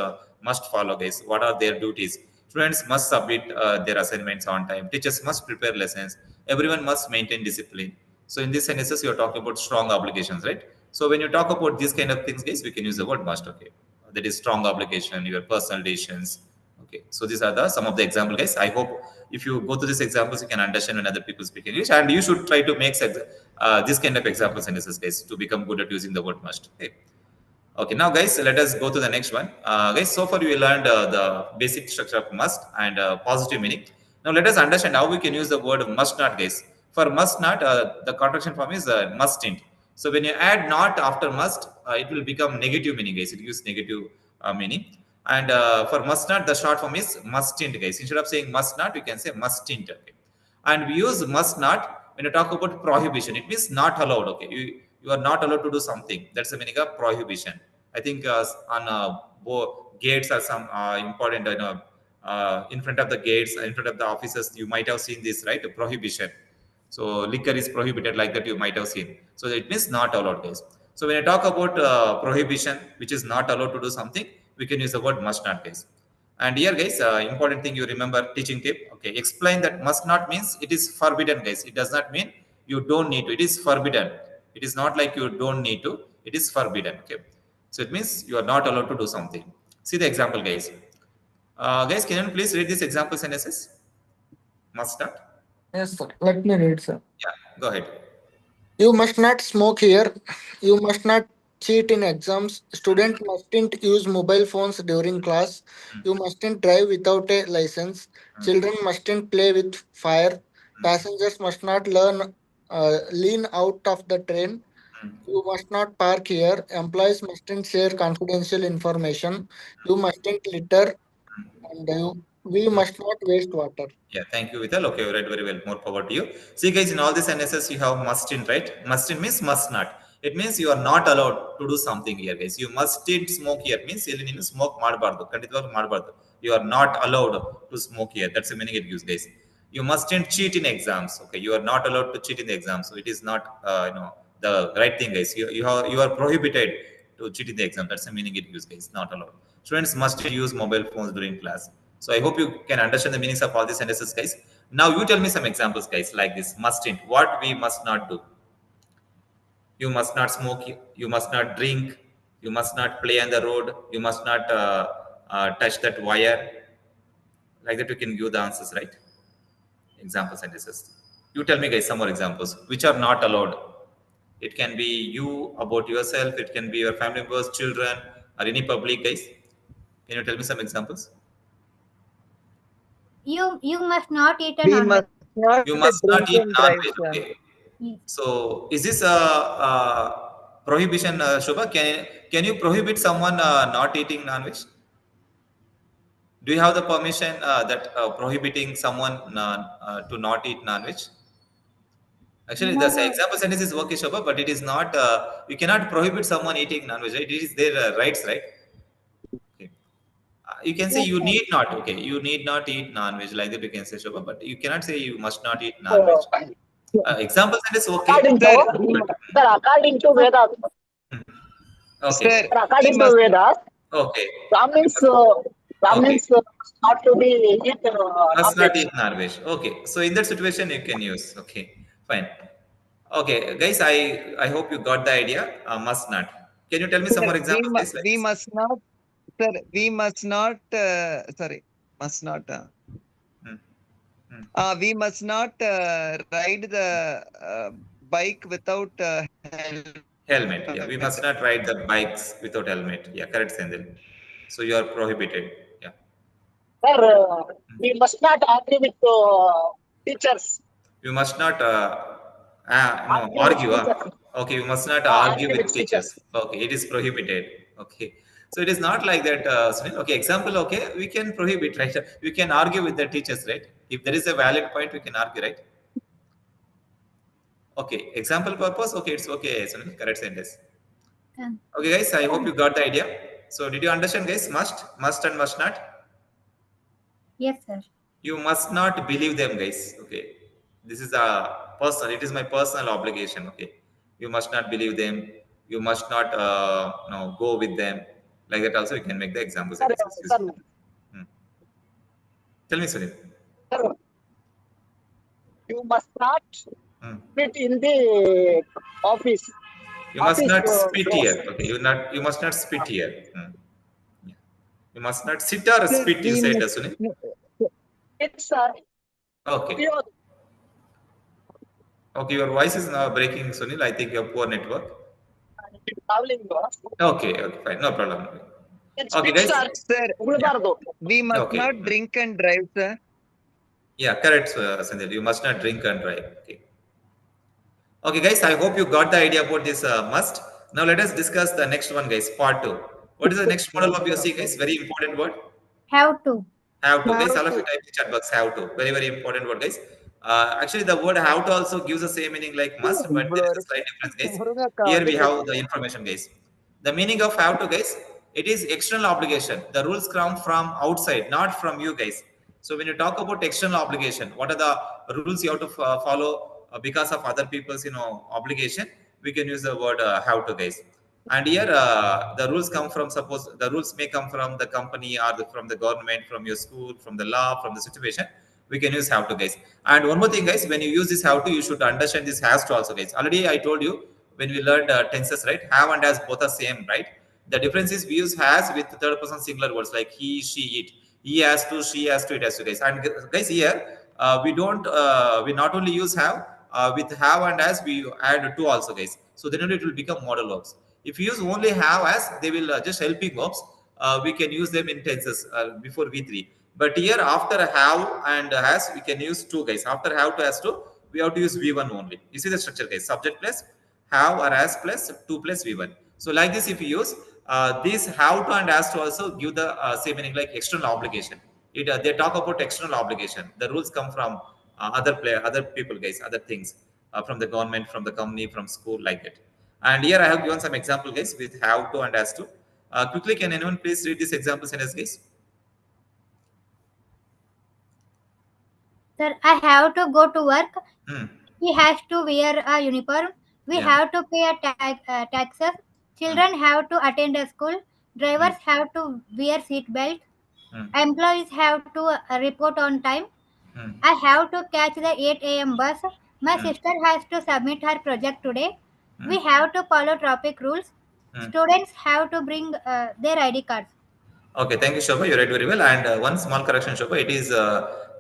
must follow, guys? What are their duties? Students must submit their assignments on time. Teachers must prepare lessons. Everyone must maintain discipline. So, in this sentences, you are talking about strong obligations, right? So, when you talk about these kind of things, guys, we can use the word must. Okay, that is strong obligation. Your personal decisions. Okay, so these are the some of the example, guys. I hope if you go to these examples, you can understand when other people speak English, and you should try to make this kind of example sentences, guys, to become good at using the word must. Okay. Okay, now guys, let us go to the next one. Guys, so far we learned the basic structure of must and positive meaning. Now let us understand how we can use the word must not, guys. For must not, the contraction form is mustn't. So when you add not after must, it will become negative meaning, guys. It gives negative meaning. And for must not, the short form is mustn't, guys. Instead of saying must not, we can say mustn't. Okay. And we use must not when you talk about prohibition. It means not allowed. Okay, you are not allowed to do something. That's the meaning of prohibition. I think on gates are some important, in front of the gates, in front of the offices, you might have seen this, right? Prohibition. So liquor is prohibited, like that you might have seen. So it means not allowed, guys. So when I talk about prohibition, which is not allowed to do something, we can use the word must not, guys. And here, guys, important thing you remember teaching tip. Okay, explain that must not means it is forbidden, guys. It does not mean you don't need to. It is forbidden. It is not like you don't need to. It is forbidden. Okay, so it means you are not allowed to do something. See the example, guys. Guys, can you please read this example sentences? Must not. Yes, sir. Let me read, sir. Yeah, go ahead. You must not smoke here. You must not cheat in exams. Student mustn't use mobile phones during class. You mustn't drive without a license. Children mustn't play with fire. Passengers must not lean out of the train. You must not park here. Employees mustn't share confidential information. You mustn't litter. And we must not waste water. Yeah, thank you, Vital. Okay, you read very well. More power to you. See, guys, in all these sentences, you have must in, right? Must in means must not. It means you are not allowed to do something here, guys. You mustn't smoke here. Means you smoke ಮಾಡಬಾರ್ದು. ಖಂಡಿತವಾಗ್ಲೂ ಮಾಡಬಾರ್ದು. You are not allowed to smoke here. That's the meaning it gives, guys. You mustn't cheat in exams. Okay, you are not allowed to cheat in the exams. So it is not, the right thing, guys. You are prohibited to cheat in the exam. That's the meaning it gives, guys. Not allowed. Students mustn't use mobile phones during class. So I hope you can understand the meanings of all these sentences, guys. Now you tell me some examples, guys, like this. Mustn't. What we must not do. You must not smoke. You must not drink. You must not play on the road. You must not touch that wire. Like that, you can give the answers, right? Example sentences. You tell me, guys, some more examples which are not allowed. It can be you about yourself. It can be your family members, children, or any public, guys. Can you tell me some examples? You must not eat a We non-veg. must not You must drink not eat and drive, non-veg. sir. Okay. Yes. So, is this a prohibition, Shubha? Can you prohibit someone not eating non-veg? Do you have the permission that prohibiting someone to not eat non-veg? Actually, the No, example sentence is okay, Shobha, but it is not. You cannot prohibit someone eating non-veg. Right? It is their rights, right? Okay. You can say yes, you sir. need not. Okay, you need not eat non-veg. Like that, you can say, Shobha, but you cannot say you must not eat non-veg. Example sentence okay, According to Sir, but sir, according to Vedas, okay, sir, sir, we according to must Vedas, okay, Brahmins, okay. Brahmins not to be eat Must non-veg. not eat non-veg. Okay, so in that situation, you can use. Okay, fine. Okay, guys, I hope you got the idea. Must not. Can you tell me some sir, more examples, guys, like we this? must not, sir, we must not, sorry, must not. Hmm, hmm. We must not ride the bike without Helmet. Yeah, we helmet. must not ride the bikes without helmet. Yeah, correct, Sendil. So you are prohibited. Yeah. Sir, we must not agree with teachers. You must not no Agree with argue. teachers. Okay, you must not argue Agree with with teachers. teachers. Okay, it is prohibited. Okay, so it is not like that, Sunil. Okay, example. Okay, we can prohibit, right? We can argue with the teachers, right? If there is a valid point, we can argue, right? Okay, example purpose. Okay, it's okay, Sunil. Correct sentence. Um, Okay, guys. I hope you got the idea. So, did you understand, guys? Must, and must not. yes, sir. You must not believe them, guys. Okay, this is a personal, it is my personal obligation. Okay, you must not believe them, you must not no, go with them. Like that also you can make the example Sir, sentences sir, useful. Hmm. Tell me, Sunil. sir, you must not Hmm. sit in the office. You must Office not spit doors. here. Okay, you must not spit here. Hmm. Yeah. You must not sit or Sir, spit, you we said, must, Sunil. It's Okay, okay, your voice is now breaking, Sunil. I think you have poor network. traveling. Okay, okay, fine, no problem. It's Okay, fixed, guys. sir. sir, Yeah. Ugulbardo. we must Okay. not drink and drive, sir. Yeah, correct, Sanjay. You must not drink and drive. Okay. Okay, guys. I hope you got the idea about this must. Now let us discuss the next one, guys. Part two. What is the next model of UC, guys? Very important word. Have to. Have to, guys. Have All of you to. type in chat box. Have to. Very, very important word, guys. Actually, the word have to also gives the same meaning like must, but there is a slight difference, guys. Here we have the information, guys. The meaning of have to, guys. It is external obligation. The rules come from outside, not from you, guys. So when you talk about external obligation, what are the rules you have to follow because of other people's, obligation? We can use the word have to, guys. And here, the rules come from, suppose the rules may come from the company or from the government, from your school, from the law, from the situation. We can use have to, guys. And one more thing, guys, when you use this have to, you should understand this has to also, guys. Already I told you when we learned tenses, right? Have and has both are same, right? The difference is we use has with third person singular words like he, she, it. He has to, she has to, it has to, guys. And guys, here we don't, we not only use have, with have and as we add to also, guys. So then only it will become modal verbs. If you use only have as, they will just helping verbs. We can use them in tenses before V3. But here after have and has, we can use two, guys. After have to has to, we have to use V1 only. You see the structure, guys. Subject plus have or has plus 2 plus V1. So like this, if you use these have to and has to also give the same meaning like external obligation. They talk about external obligation. The rules come from other people, guys, other things from the government, from the company, from school, like that. And here I have given some example, guys, with have to and has to. Quickly, can anyone please read this example sentence, guys? Sir, I have to go to work. Hmm. He has to wear a uniform. We Yeah. have to pay taxes. Hmm. Children have to attend a school. Hmm. Drivers have to wear seat belt. Hmm. Employees have to report on time. Hmm. I have to catch the 8 a.m. bus. My Hmm. sister has to submit her project today. Hmm. We have to follow traffic rules. Hmm. Students have to bring their ID cards. Okay, thank you, Shobha. You read very well. And one small correction, Shobha. It is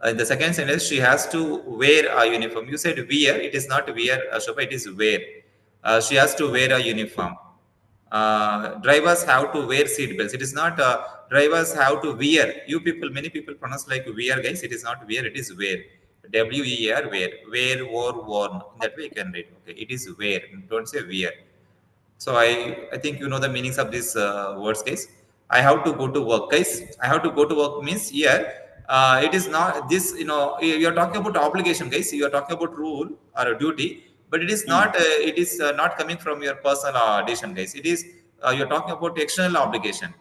in the second sentence, she has to wear a uniform. You said wear. It is not wear, Shobha. It is wear. She has to wear a uniform. Drivers have to wear seat belts. It is not drivers have to wear. You people, many people pronounce like wear, guys. It is not wear. It is wear. W-E-R, wear. Wear, wore, worn. In that way, you can read. Okay, it is wear. Don't say wear. So I think you know the meanings of these words, guys. I have to go to work, guys. I have to go to work means here, it is not this, you are talking about obligation, guys. You are talking about rule or a duty, but it is not, it is not coming from your personal decision, guys. It is, you're talking about external obligation.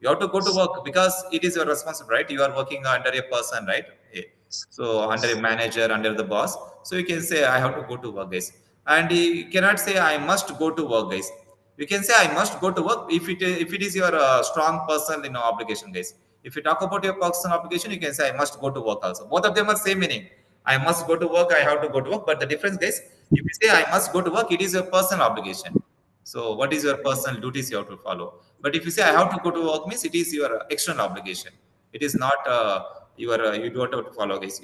You have to go to work because it is your responsibility, right? You are working under a person, right? Eh, so under a manager, under the boss. So you can say, I have to go to work, guys. And you cannot say, I must go to work, guys. You can say, I must go to work if it is your strong personal, obligation, guys. If you talk about your personal obligation, you can say, I must go to work also. Both of them are same meaning. I must go to work, I have to go to work. But the difference, guys, if you say, I must go to work, it is your personal obligation. So what is your personal duties you have to follow? But if you say, I have to go to work, means it is your external obligation. It is not you don't have to follow, guys.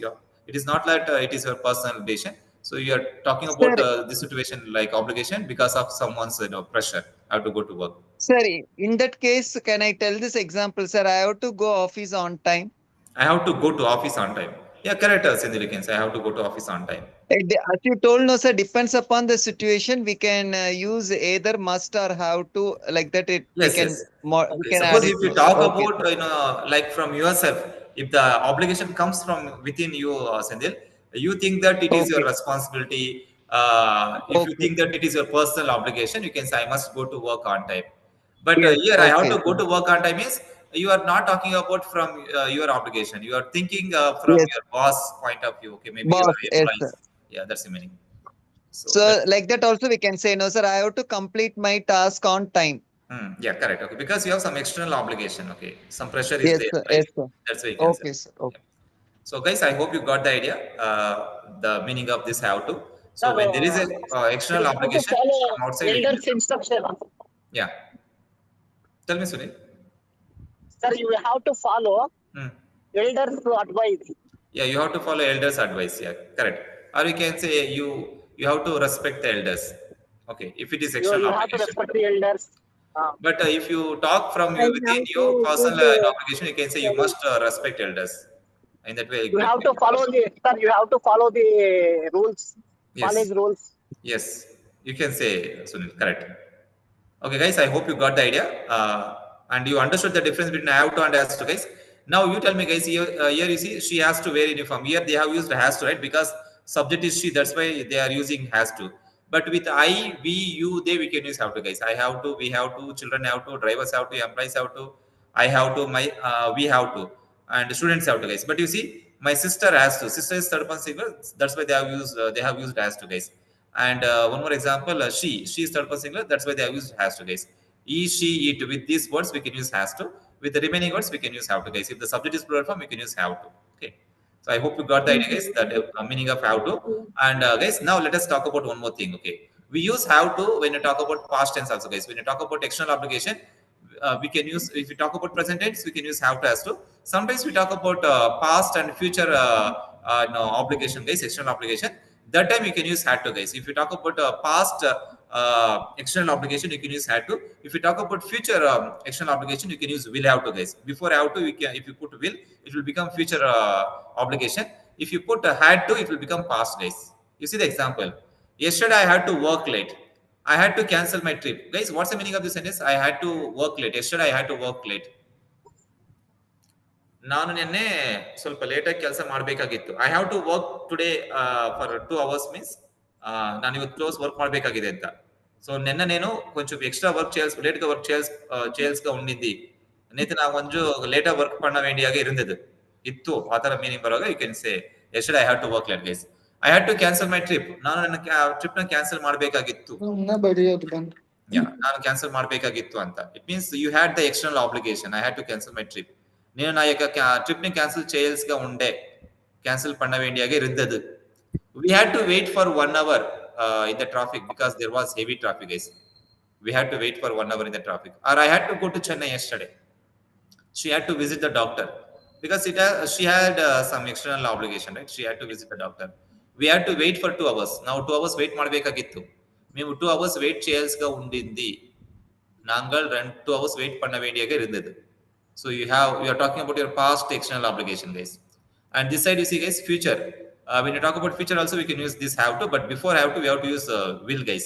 It is not like it is your personal obligation. So you are talking Sir, about the situation like obligation because of someone's pressure. I have to go to work. sir, in that case, can I tell this example, sir? I have to go office on time. I have to go to office on time. Yeah, correct, Sindhu. You can say I have to go to office on time. As you told, no, sir, depends upon the situation. We can use either must or have to, like that. We Yes, yes. can we Okay. can add Suppose it, if you no, sir. talk Okay, about, sir. like from yourself, if the obligation comes from within you, Sandil, you think that it is your Okay, responsibility. If you okay, think that it is your personal obligation, you can say, I must go to work on time. But yes, here, I have okay, to go sir. to work on time is, you are not talking about from your obligation. You are thinking from Yes, your boss point of view. Okay, maybe your boss, yes, sir. employees. Yeah, that's the meaning. So that's. So, like that, also we can say, no, sir, I have to complete my task on time. Yeah, correct. Okay, because you have some external obligation. Okay, some pressure is Yes, there, sir, right? yes, sir. That's why you can say. Okay, sir. Okay. Yeah. So, guys, I hope you got the idea, the meaning of this how to. So, Sir, when there is a you external have to obligation follow from outside, we can. elders' instruction. Yeah. Tell me, Sunil. Sir, you have to follow Hmm. elders' advice. Yeah, you have to follow elders' advice. Yeah, correct. Or you can say you have to respect the elders. Okay, if it is external You have to obligation. respect the elders. Uh, But if you talk from I you within have you to do personal the obligation, you can say you study. must respect elders. In that way, you it have will to follow the sir. You have to follow the rules, college yes, rules. yes, you can say, Sunil, correct. Okay, guys, I hope you got the idea and you understood the difference between have to and has to, guys. Now you tell me, guys. Here you see she has to wear uniform. Here they have used has to, right? Because subject is she. That's why they are using has to. But with I, we, you, they, we can use have to, guys. I have to, we have to, children have to, drivers have to, employees have to, I have to, my we have to, and students have to, guys. But you see, my sister has to. Sister is third person singular. That's why they have used has to, guys. And one more example, she is third person singular. That's why they have used has to, guys. He, she, it. With these words, we can use has to. With the remaining words, we can use have to, guys. If the subject is plural form, we can use have to. Okay. So I hope you got the idea, guys, that meaning of have to. And guys, now let us talk about one more thing. Okay, we use have to when you talk about past tense also, guys. When you talk about external obligation, we can use, if we talk about present tense, we can use have to as to. Sometimes we talk about past and future no, obligation, guys, external obligation. That time you can use had to, guys. If you talk about past external obligation, you can use had to. If you talk about future external obligation, you can use will have to, guys. Before have to, if you put will, it will become future obligation. If you put had to, it will become past, guys. You see the example. Yesterday I had to work late. I had to cancel my trip. Guys, what's the meaning of this sentence? I had to work late. Yesterday I had to work late. ನಾನು ನಿನ್ನೆ ಸ್ವಲ್ಪ ಲೇಟಾಗಿ ಕೆಲಸ ಮಾಡಬೇಕಾಗಿತ್ತು. I have to work today for 2 hours means ನಾನು ಇವತ್ತು close work ಮಾಡಬೇಕಾಗಿದೆ ಅಂತ. సో నిన్న నేను కొంచెం ఎక్స్ట్రా వర్క్ లేట్గా వర్క్ చేయాల్సిగా ఉండింది. నేతి నా కొంచెం లేటా వర్క్ பண்ண வேண்டியாக இருந்தது. ಇತ್ತು ಆ ತರ ಮೀನಿಂಗ್ ಬರುವಾಗ you can say yesterday I have to work late guys. I had to cancel my trip. ನಾನು ನನ್ನ ಟ್ರಿಪ್ ನ ಕ್ಯಾನ್ಸಲ್ ಮಾಡಬೇಕಾಗಿತ್ತು. ನಾನು ಕ್ಯಾನ್ಸಲ್ ಮಾಡಬೇಕಾಗಿತ್ತು ಅಂತ. It means you had the external obligation. I had to cancel my trip. నేను నా యొక్క ట్రిప్ ని క్యాన్సిల్ చేయాల్సిగా ఉండే, క్యాన్సిల్ பண்ண வேண்டியாக இருந்தது. We had to wait for 1 hour in the traffic because there was heavy traffic, guys. We had to wait for 1 hour in the traffic. Or I had to go to Chennai yesterday. She had to visit the doctor because she had some external obligation, right? She had to visit the doctor. We had to wait for 2 hours. Now 2 hours wait ಮಾಡಬೇಕಾಗಿತ್ತು. మేము 2 hours wait చేయాల్సిగా ఉండింది. நாங்கள் 2 hours wait பண்ண வேண்டியாக இருந்தது. So you are talking about your past external obligation, guys. And this side you see, guys, future. When you talk about future also, we can use this have to, but before have to, we have to use will, guys.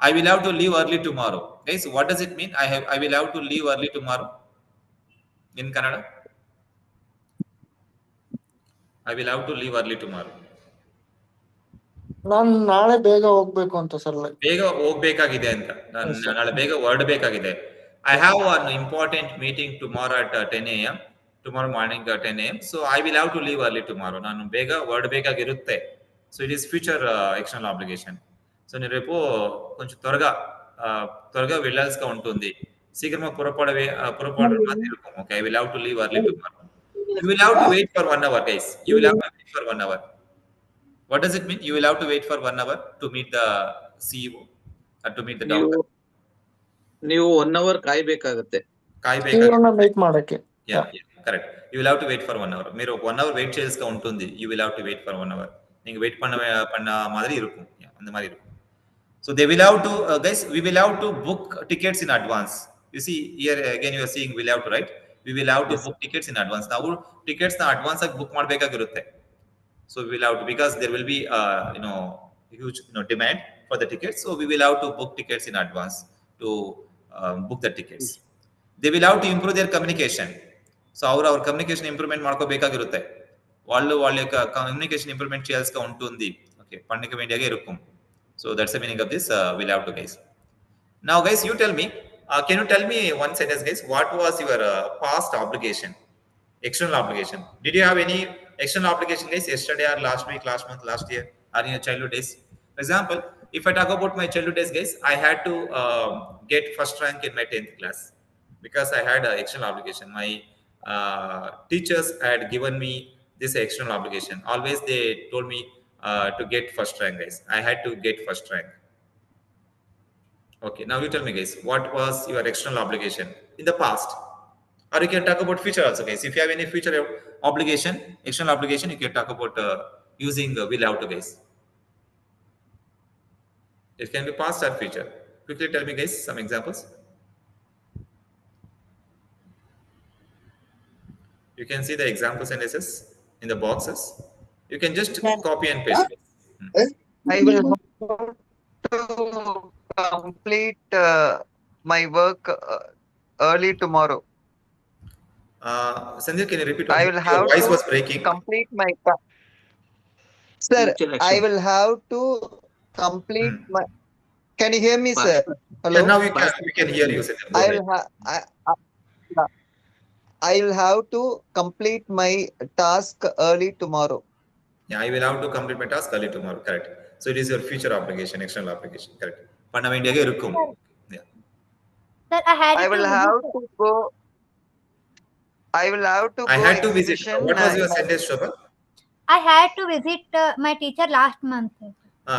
I will have to leave early tomorrow, guys. What does it mean? I will have to leave early tomorrow. In Kannada, I will have to leave early tomorrow. ನಾನು ನಾಳೆ ಬೇಗ ಹೋಗ್ಬೇಕು ಅಂತ sir. ಬೇಗ ಹೋಗ್ಬೇಕಾಗಿದೆ ಅಂತ ನಾಳೆ ಬೇಗ ಹೊರಡಬೇಕಾಗಿದೆ. I have an important meeting tomorrow at 10 a.m. tomorrow morning at 10 a.m. So I will have to leave early tomorrow. ನಾನು ಬೇಗ ಹೊರಡಬೇಕಾಗಿರುತ್ತೆ. So it is future external obligation. So నేను రేపు కొంచెం త్వరగా వెళ్ళాల్సిగా ఉంటుంది. శీఘ్రమే పురపాడు మాత్రం இருக்கும். Okay, I will have to leave early tomorrow. You will have to wait for 1 hour, guys. You will have to wait for 1 hour. What does it mean? You will have to wait for 1 hour to meet the CEO or to meet the doctor. ನೀವು 1 hour ಕಾಯ್ಬೇಕಾಗತ್ತೆ. Wait ಮಾಡಕ್ಕೆ. Yeah, correct. You will have to wait for 1 hour. మీరు 1 hour wait చేయాల్సిగా ఉంటుంది. You will have to wait for 1 hour. நீங்க wait பண்ண மாதிரி இருக்கும். அந்த மாதிரி இருக்கும். So they will have to guys, we will have to book tickets in advance. You see here again you are seeing will have to, right? We will have to book tickets in advance. ನಾವು tickets ನ advance ಆಗಿ book ಮಾಡಬೇಕಾಗಿರುತ್ತೆ. So we will have to, because there will be huge demand for the tickets. So we will have to book tickets in advance to book the tickets. They will have to improve their communication. So our communication improvement ಮಾಡ್ಕೋಬೇಕಾಗಿರುತ್ತೆ. వాళ్ళ యొక్క communication improvement చేయాల్సిగా ఉంటుంది. Okay, పండుగ వేండిగా ఇరుక్కుం. So that's the meaning of this will have to, guys. Now guys, you tell me, can you tell me one sentence, guys? What was your past obligation? External obligation. Did you have any external obligation, guys, yesterday or last week, last month, last year, or in your childhood days? For example, if I talk about my childhood days, guys, I had to get first rank in my 10th class because I had an external obligation. My teachers had given me this external obligation. Always they told me to get first rank, guys. I had to get first rank. Okay, now you tell me, guys, what was your external obligation in the past? Or you can talk about future also, guys. If you have any future obligation, external obligation, you can talk about using will have to, guys. It can be past or future. Quickly tell me, guys, some examples. You can see the example sentences in the boxes. You can just copy and paste. I will have to complete my work early tomorrow. Sanjay, can you repeat? I will have Your voice to was breaking. complete my sir. I will have to complete my. Can you hear me, sir? Hello. Yeah, now we can hear you, Sanjay. I will I will have to complete my task early tomorrow. Yeah, I will have to complete my task early tomorrow. Correct. So it is your future obligation, external obligation. Correct. Panna India irukum. Yeah. Sir, I will have to go. I will have to. I had to visit. What was your sentence, Shobha? I had to visit my teacher last month.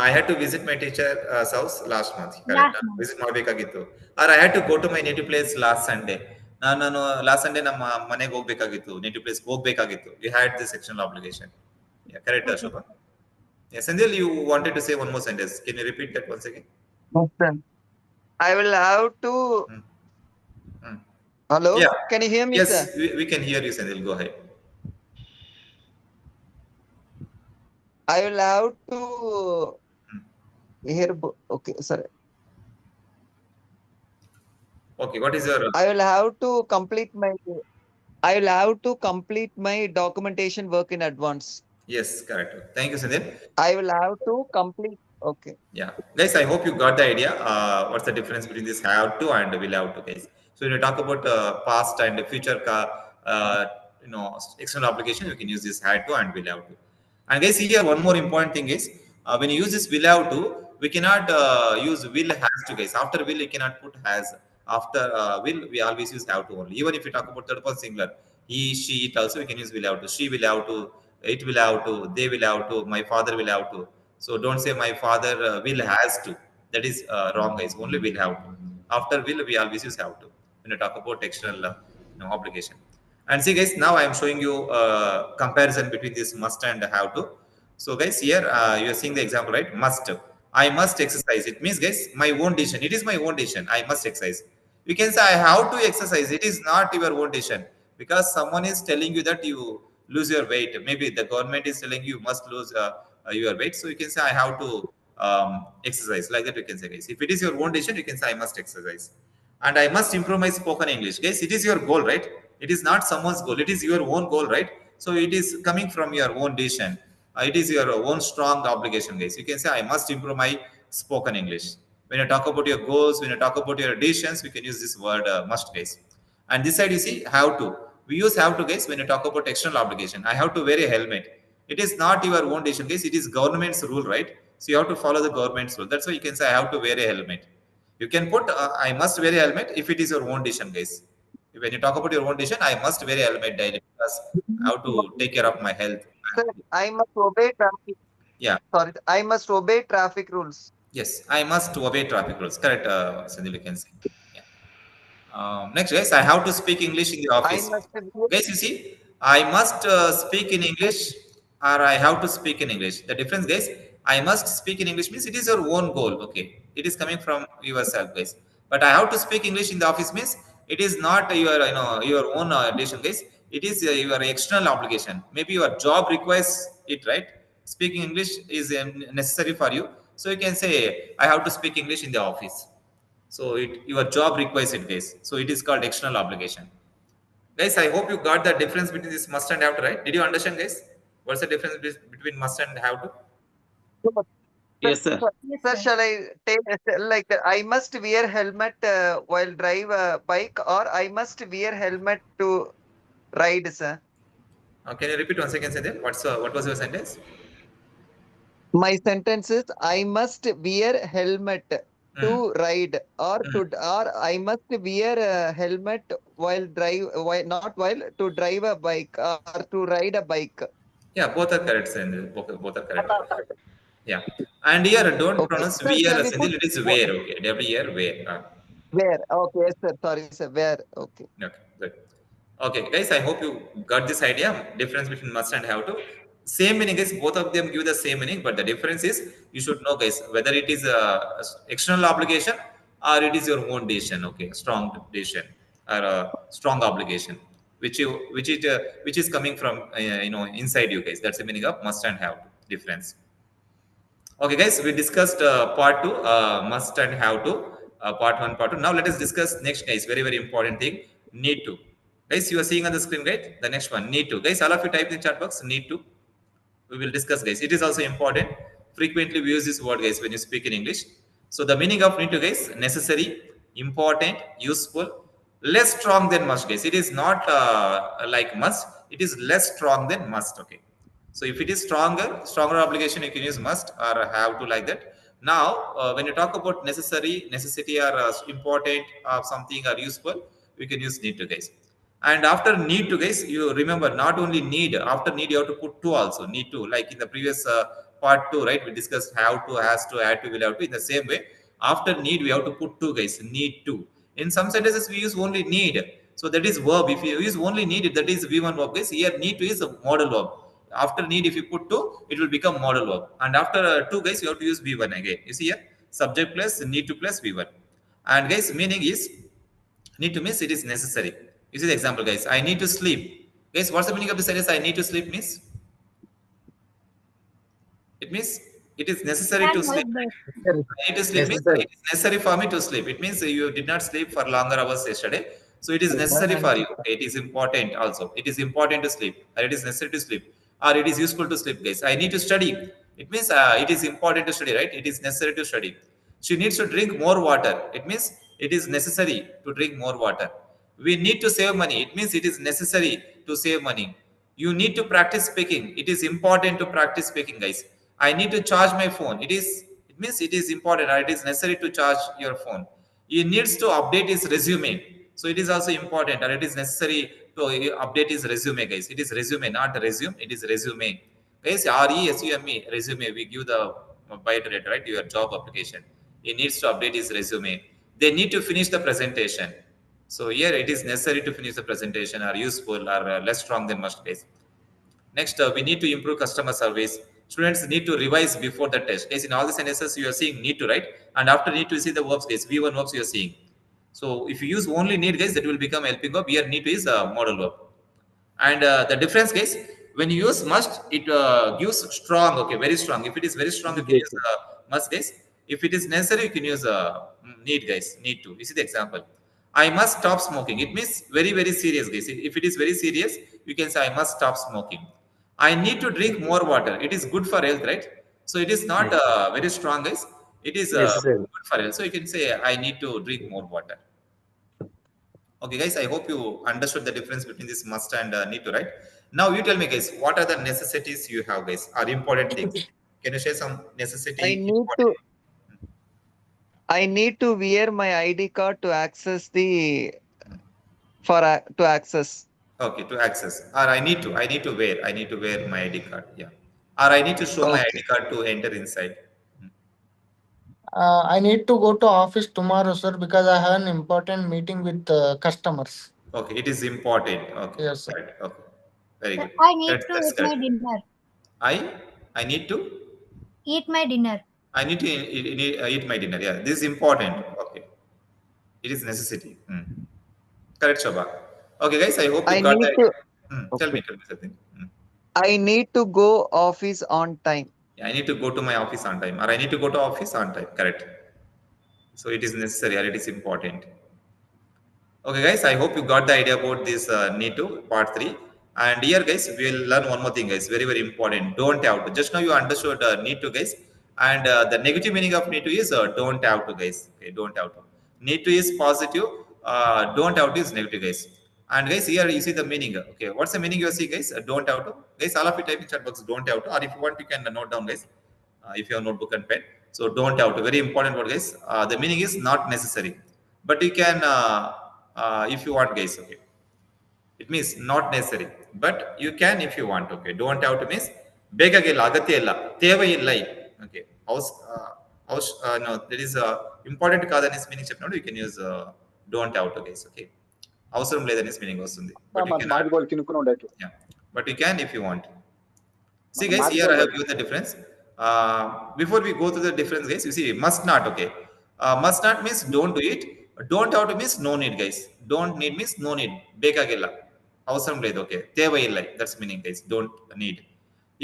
I had to visit my teacher's house last month. Correct. Visit ಮಾಡಬೇಕಾಗಿತ್ತು. Or I had to go to my native place last Sunday. ನಾನು last Sunday ನಮ್ಮ ಮನೆಗೆ ಹೋಗ್ಬೇಕಾಗಿತ್ತು, native place ಹೋಗ್ಬೇಕಾಗಿತ್ತು. You had this external obligation. Yeah, correct, Shobha. Yeah, Sanjay, you wanted to say one more sentence. Can you repeat that once again? I will have to. Hello? Yeah. Can you hear me, yes, sir? We can hear you, Sanjay. Go ahead. I will have to hear. Okay, sorry. Okay, what is your? I will have to complete my. I will have to complete my documentation work in advance. Yes, correct. Thank you, Sanjay. I will have to complete. Okay. Yeah, guys, I hope you got the idea. What's the difference between this have to and will have to, guys? So when you talk about past and future, external application, you can use this had to and will have to. And guys, here one more important thing is when you use this will have to, we cannot use will has to, guys. After will, you cannot put has. After will, we always use have to only. Even if you talk about third person singular, he, she, it also we can use will have to. She will have to. It will have to. They will have to. My father will have to. So don't say my father will has to. That is wrong, guys. Only will have to. After will, we always use have to when you talk about external obligation. And see, guys, now I am showing you comparison between this must and have to. So, guys, here you are seeing the example, right? Must. I must exercise. It means, guys, my own decision. It is my own decision. I must exercise. You can say I have to exercise. It is not your own decision because someone is telling you that you lose your weight. Maybe the government is telling you must lose your weight. So you can say I have to exercise. Like that, you can say, guys. If it is your own decision, you can say I must exercise. And I must improve my spoken English. Guys, it is your goal, right? It is not someone's goal. It is your own goal, right? So it is coming from your own decision. It is your own strong obligation, guys. You can say, I must improve my spoken English. When you talk about your goals, when you talk about your decisions, we can use this word must, guys. And this side, you see, have to. We use have to, guys, when you talk about external obligation. I have to wear a helmet. It is not your own decision, guys. It is government's rule, right? So you have to follow the government's rule. That's why you can say, I have to wear a helmet. You can put, I must wear a helmet if it is your own decision, guys. When you talk about your own decision, I must wear a helmet daily because I have to take care of my health. Sir, I must obey traffic. Yeah. Sorry, I must obey traffic rules. Yes, I must obey traffic rules. Correct, Sandil, you can say. Yeah. Next, guys, I have to speak English in the I office. must be Guys, you see, I must speak in English or I have to speak in English. The difference, guys, I must speak in English means it is your own goal. Okay, it is coming from yourself, guys. But I have to speak English in the office means it is not your, your own decision, guys. It is your external obligation. Maybe your job requires it, right? Speaking English is necessary for you. So you can say, I have to speak English in the office. So your job requires it, guys. So it is called external obligation. Guys, I hope you got the difference between this must and have to, right? Did you understand, guys? What's the difference between must and have to? Sir, Yes, sir. sir, Yes, sir, sir. shall I take like I must wear helmet while drive a bike, or I must wear helmet to ride, sir? Can you repeat once again, Sandhya? What was your sentence? My sentence is I must wear helmet Mm. to ride, Mm. or I must wear a helmet while not while to drive a bike or to ride a bike. Yeah, both are correct, Sandhya. Both are correct. Yeah. And here, don't Okay, pronounce sir, wear, shall we put Sandhya. It is wear, okay. W-E-R, wear. where? Okay, yes, sir. Sorry, sir. Where? Okay. Okay, good. Okay, guys, I hope you got this idea. Difference between must and have to. Same meaning is both of them give the same meaning, but the difference is you should know, guys, whether it is a external obligation or it is your own decision. Okay, strong decision or a strong obligation, which is coming from inside you, guys. That's the meaning of must and have to. Difference. Okay, guys, we discussed part two, must and have to, part one, part two. Now let us discuss next, guys. Very, very important thing. Need to. Guys, you are seeing on the screen, right? The next one, need to. Guys, all of you type in the chat box, need to. We will discuss, guys. It is also important. Frequently we use this word, guys, when you speak in English. So the meaning of need to, guys, necessary, important, useful, less strong than must, guys. It is not like must. It is less strong than must. Okay. So if it is stronger obligation, you can use must or have to, like that. Now, when you talk about necessity or important or something or useful, we can use need to, guys. And after need to, guys, you remember not only need, after need you have to put to also, need to, like in the previous part two, right? We discussed have to, has to, had to, will have to. In the same way, after need we have to put to, guys, need to. In some sentences we use only need, so that is verb. If you use only need, that is V1 verb, guys. Here need to is a model verb. After need, if you put to, it will become model verb. And after to, guys, you have to use V1 again. You see here, subject plus need to plus V1. And guys, meaning is need to means it is necessary. You see the example, guys. I need to sleep. Guys, what's the meaning of the sentence? I need to sleep means it means it is necessary to Can sleep. help this. I need to sleep means Necessary. it is necessary for me to sleep. It means you did not sleep for longer hours yesterday. So it is necessary for you. Okay, it is important also. It is important to sleep, or it is necessary to sleep, or it is useful to sleep, guys. I need to study. It means it is important to study, right? It is necessary to study. She needs to drink more water. It means it is necessary to drink more water. We need to save money. It means it is necessary to save money. You need to practice speaking. It is important to practice speaking, guys. I need to charge my phone. It means it is important, or it is necessary to charge your phone. He needs to update his resume. So it is also important, or it is necessary to update his resume, guys. It is resume, not resume. It is resume. Guys, RESUME, resume. We give the by rate, right? Your job application. He needs to update his resume. They need to finish the presentation. So here it is necessary to finish the presentation, or useful, or less strong than must, guys. Next, we need to improve customer service. Students need to revise before the test. Guys, in all the sentences you are seeing need to, right? And after need to see the verbs, guys. V1 verbs you are seeing. So if you use only need, guys, that will become helping verb. Here need to is a model verb. And the difference, guys, when you use must, it gives strong. Okay, very strong. If it is very strong, you can use must, guys. If it is necessary, you can use need, guys. Need to. You see the example. I must stop smoking. It means very, very serious, guys. If it is very serious, you can say I must stop smoking. I need to drink more water. It is good for health, right? So it is not very strong, guys. It is Necessary. good for health. So you can say I need to drink more water. Okay, guys. I hope you understood the difference between this must and need to, right? Now you tell me, guys, what are the necessities you have, guys? Are important things? Can you share some I necessity need important? to I need to wear my ID card to access the to access. Okay, to access. Or I need to wear my ID card. Yeah. Or I need to show my ID Okay. card to enter inside. Hmm. I need to go to office tomorrow, sir, because I have an important meeting with customers. Okay, it is important. Okay, Yes, sir. right. Okay, very Sir, good. I need to That's eat my correct. dinner. I I need to Eat my dinner. eat my dinner. Yeah, this is important. Okay, it is necessity. Hmm. Correct, Shobha. Okay, guys, I hope you I got need that. to Hmm. okay. Tell me something. Hmm. I need to go office on time. Yeah, I need to go to my office on time, or I need to go to office on time. Correct. So it is necessary, or it is important. Okay, guys, I hope you got the idea about this need to part 3. And here, guys, we will learn one more thing, guys. Very, very important. Don't have to. Just now you understood need to, guys. And the negative meaning of need to is don't have to, guys. Okay, don't have to. Need to is positive. Don't have to is negative, guys. And guys, here you see the meaning. Okay, what's the meaning you see, guys? Don't have to. Guys, all of you type in chat box, don't have to. Or if you want, you can note down, guys. If you have notebook and pen. So don't have to. Very important word, guys. The meaning is not necessary. But you can if you want, guys. Okay, it means not necessary, but you can if you want. Okay, don't have to means ಬೇಕಾಗಿಲ್ಲ ಅಗತ್ಯ ಇಲ್ಲ ತೇವ ಇಲ್ಲ. Okay, house no, there is important కాదని meaning చెప్పినప్పుడు you can use don't have to, guys. Okay, అవసరం లేదని meaning వస్తుంది, but you can add. మామిడికాయలు తినుకుని ఉండేట్టు Yeah, but you can if you want. See, మనం guys, here I మామిడికాయలు have given the difference. Before we go to the difference, guys, you see, must not. Okay, must not means don't do it. Don't have to means no need, guys. Don't need means no need. Bekagilla. Awesome, లేదు. Okay. Teva illai. That's meaning, guys. Don't need.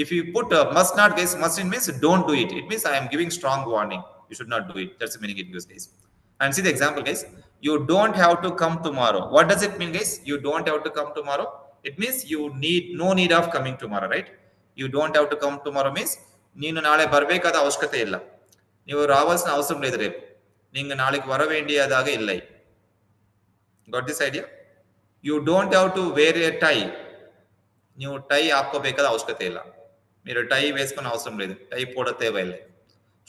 If you put must not, guys, must it means don't do it. It means I am giving strong warning. You should not do it. That's the meaning it gives, guys. And see the example, guys. You don't have to come tomorrow. What does it mean, guys? You don't have to come tomorrow. It means you need no need of coming tomorrow, right? You don't have to come tomorrow means ನೀನು ನಾಳೆ ಬರಬೇಕಾದ ಅವಶ್ಯಕತೆ ಇಲ್ಲ. ನೀವು ರಾವಾಲ್సిన ಅವಸರ లేదు రేపు. நீங்க நாளைக்கு வர வேண்டியதாக இல்லை. Got this idea? You don't have to wear a tie. ನೀವು ಟೈ ಹಾಕೋಬೇಕಾದ ಅವಶ್ಯಕತೆ ಇಲ್ಲ. మీరు ಟೈ వేసుకునే అవసరం లేదు. Tie పోడ తేవైಲ್ಲ.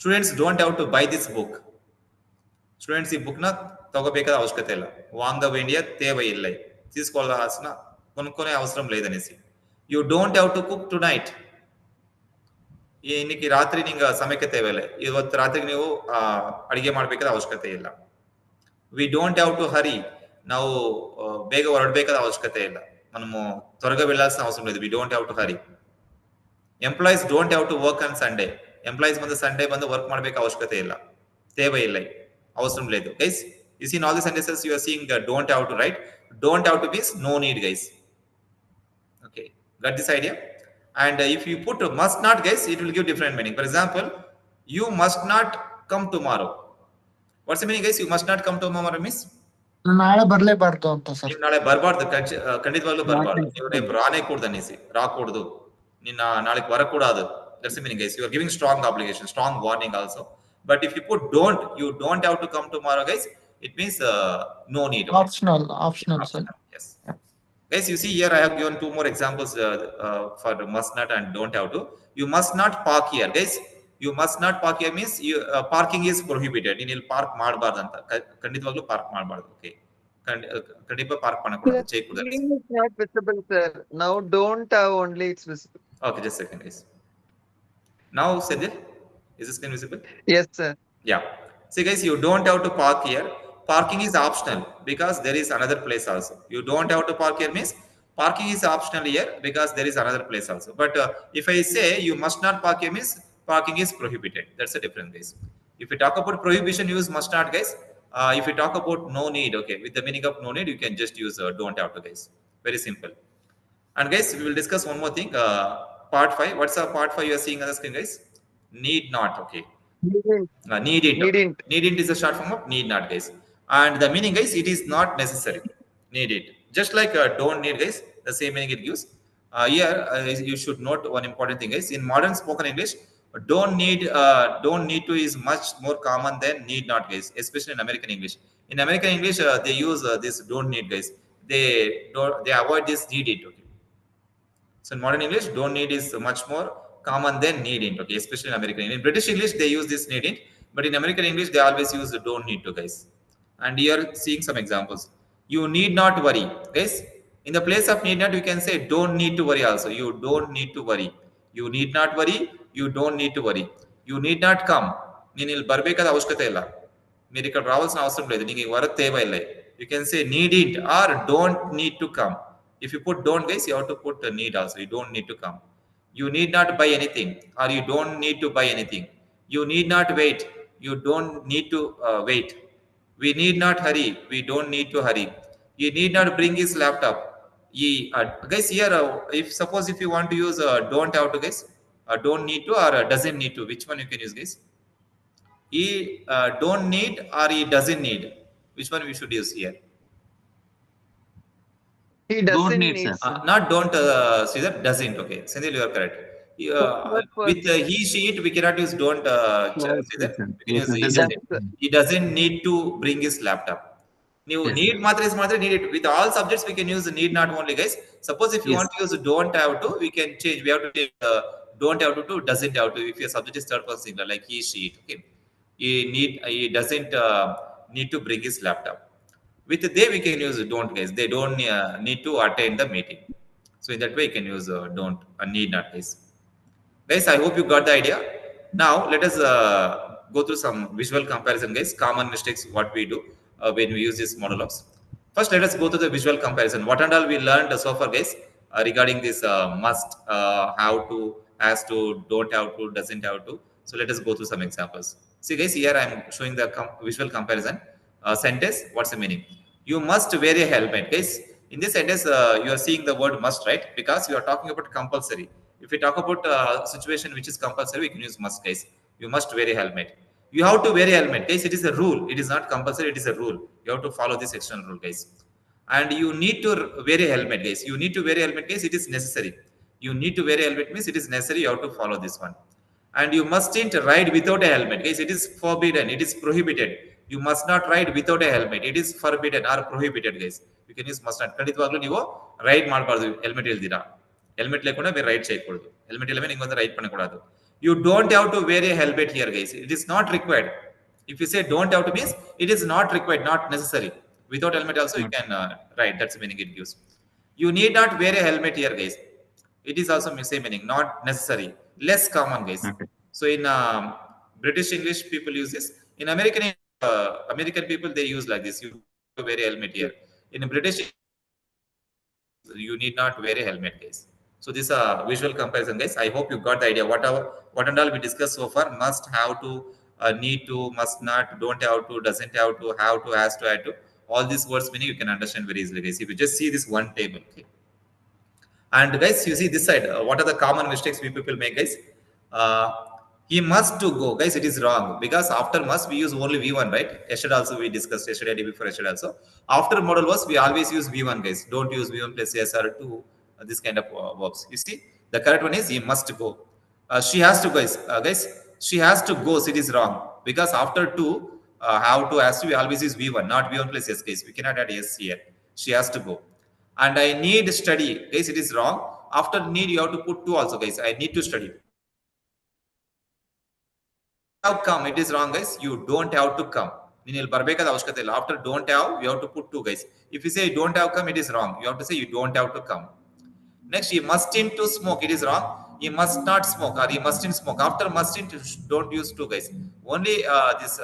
Students don't have to buy this book. Students ಈ book ನ ತಗೋಬೇಕಾದ ಅವಶ್ಯಕತೆ ಇಲ್ಲ. ವಾಂಗ ವೇಂಡಿಯ ತೇವ ಇಲ್ಲ. తీసుకోవాల్సిన కొనుక్కునే అవసరం లేదనేసి. You don't have to cook tonight. ಇನ್ನಿಕ್ಕೆ ರಾತ್ರಿ ನಿಂಗೆ ಸಮಯಕ್ಕೆ ತೇವೆಲ್ಲ. ಇವತ್ತು ರಾತ್ರಿಗೆ ನೀವು ಅಡಿಗೆ ಮಾಡಬೇಕಾದ ಅವಶ್ಯಕತೆ ಇಲ್ಲ. ವಿ ಡೋಂಟ್ ಹ್ಯಾವ್ ಟು ಹರಿ. ನಾವು ಬೇಗ ಹೊರಡಬೇಕಾದ ಅವಶ್ಯಕತೆ ಇಲ್ಲ. మనము త్వరగా వెళ్ళాల్సిన అవసరం లేదు. We don't have to hurry. Employees don't have to work on Sunday. Employees ಬಂದು ಸಂಡೇ ಬಂದು ವರ್ಕ್ ಮಾಡಬೇಕು ಅವಶ್ಯಕತೆ ಇಲ್ಲ. ತೇವೆ ಇಲ್ಲ, అవసరం లేదు. Guys, you see in all the sentences you are seeing don't have to, right? Don't have to means no need, guys. Okay, got this idea? And if you put must not, guys, it will give different meaning. For example, you must not come tomorrow. What's the meaning, guys? You must not come tomorrow means ನಾಳೆ ಬರಲೇಬಾರ್ದು ಅಂತ sir. ನೀವು ನಾಳೆ ಬರಬಾರ್ದು, ಖಂಡಿತವಾಗ್ಲೂ ಬರಬಾರ್ದು. ನೀವು ರೇపు ರಾನೇ ಕೂಡದು ಅನ್ನಿಸಿ, ರಾಕೂಡದು, ನಿನ್ನ ನಾಳೆಗೆ ಬರಕೂಡದು. That's the meaning, guys. You are giving strong obligation, strong warning also. But if you put don't, you don't have to come tomorrow, guys, it means no need. Okay? Optional, sir. Yes. Guys, you see here I have given 2 more examples for must not and don't have to. You must not park here, guys. You must not park here means you parking is prohibited. ನೀನು ಇಲ್ಲಿ park ಮಾಡಬಾರ್ದು ಅಂತ, ಖಂಡಿತವಾಗ್ಲೂ park ಮಾಡಬಾರ್ದು. Okay, ಖಂಡಿತ park ಮಾಡಕೂಡದು, చేయకూడదు. Screen is not visible, sir. Now don't have only it's visible. Okay, just a second, guys. Now, Sajid, is the screen visible? Yes, sir. Yeah. See, guys, you don't have to park here. Parking is optional because there is another place also. You don't have to park here means parking is optional here because there is another place also. But if I say you must not park here means parking is prohibited. That's the difference, guys. If you talk about prohibition, use must not, guys. If you talk about no need, okay, with the meaning of no need, you can just use don't have to, guys. Very simple. And guys, we will discuss one more thing. Part 5. What's our part 5 you are seeing on the screen, guys? Need not, okay. Needn't. Needn't. Needn't. Needn't is a short form of need not, guys. And the meaning, guys, it is not necessary. Need it. Just like don't need, guys, the same meaning it gives. Here, you should note one important thing, guys. In modern spoken English, don't need to is much more common than need not, guys. Especially in American English. In American English, they use this don't need, guys. They avoid this need it. Okay. So in modern English, don't need is much more common than needn't. Okay, especially in American. In British English, they use this needn't, but in American English, they always use the don't need to, guys. And here, seeing some examples. You need not worry, guys. In the place of need not, you can say don't need to worry. Also, you don't need to worry. You need not worry. You don't need to worry. You need not come. ನೀನು ಇಲ್ಲಿ ಬರ್ಬೇಕಾದ ಅವಶ್ಯಕತೆ ಇಲ್ಲ మీరు ఇక్కడ రావాల్సిన అవసరం లేదు నీకు వరకు తేవైలే you can say need it or don't need to come. If you put don't, guys, you have to put need also. You don't need to come. You need not buy anything or you don't need to buy anything. You need not wait. You don't need to wait. We need not hurry. We don't need to hurry. You need not bring his laptop. Guys, here, if suppose if you want to use don't have to, guys, don't need to or doesn't need to, which one you can use, guys? He don't need or he doesn't need. Which one we should use here? He Don't doesn't need, need. sir. Not don't, Sridhar, doesn't. Okay, Sendil, you are correct. With he, she, it, we cannot use don't, Yes, Sridhar. sir. We can Yes, use sir. he Doesn't. doesn't. He doesn't need to bring his laptop. You Yes, need matra is matra, need it. With all subjects, we can use need not only, guys. Suppose if you Yes. want to use don't have to, we can change. We have to take don't have to doesn't have to. If your subject is third person singular, like he, she, it. Okay. He doesn't need to bring his laptop. With they, we can use don't, guys. They don't need to attend the meeting. So in that way, you can use don't need not, guys. Guys, I hope you got the idea. Now let us go through some visual comparison, guys. Common mistakes what we do when we use these monologues. First, let us go to the visual comparison. What and all we learned so far, guys, regarding this must, how to, has to, don't have to, doesn't have to. So let us go through some examples. See, guys, here I am showing the visual comparison. Sentence, what's the meaning? You must wear a helmet, guys. In this sentence, you are seeing the word must, right? Because you are talking about compulsory. If we talk about situation which is compulsory, we can use must, guys. You must wear a helmet. You have to wear a helmet, guys. It is a rule. It is not compulsory. It is a rule. You have to follow this external rule, guys. And you need to wear a helmet, guys. You need to wear a helmet, guys. It is necessary. You need to wear a helmet means it is necessary. You have to follow this one. And you mustn't ride without a helmet, guys. It is forbidden. It is prohibited. You must not ride without a helmet. It is forbidden or prohibited, guys. You can use must not. ಖಂಡಿತವಾಗ್ಲೂ ನೀವು ride ಮಾಡಬಾರ್ದು helmet ಇಲ್ದಿರಾ helmet ಲೇకుండా ಬೇರೆ ride చేయకూడదు helmet ಇಲ್ಲವೇ ನೀವು ಒಂದು ride பண்ணக்கூடாது you don't have to wear a helmet here, guys. It is not required. If you say don't have to means it is not required, not necessary. Without helmet also you can ride. That's the meaning it gives. You need not wear a helmet here, guys. It is also same meaning, not necessary, less common, guys. Okay. So in British English, people use this. In American people, they use like this. You don't have to wear a helmet here. In British, you need not wear a helmet, guys. So this visual comparison, guys. I hope you got the idea. What and all we discussed so far: must, have to, need to, must not, don't have to, doesn't have to, has to, had to. All these words meaning you can understand very easily, guys. If you just see this one table, okay. And guys, you see this side. What are the common mistakes we people make, guys? Uh, he must to go, guys. It is wrong because after must we use only V1, right? Yesterday also we discussed yesterday, day before yesterday also. After modal was we always use V1, guys. Don't use V1 plus yes or to this kind of verbs. You see, the correct one is he must go. She has to, guys. Guys, she has to go. So it is wrong because after two, have to, has to, we always use V1, not V1 plus yes, guys. We cannot add yes here. She has to go. And I need study, guys. It is wrong. After need, you have to put two also, guys. I need to study. Have come, it is wrong, guys. You don't have to come. After don't have, you have to put two, guys. If you say don't have come, it is wrong. You have to say you don't have to come. Next, he mustn't to smoke. It is wrong. He must not smoke or he mustn't smoke. After mustn't, don't use two, guys. Only this.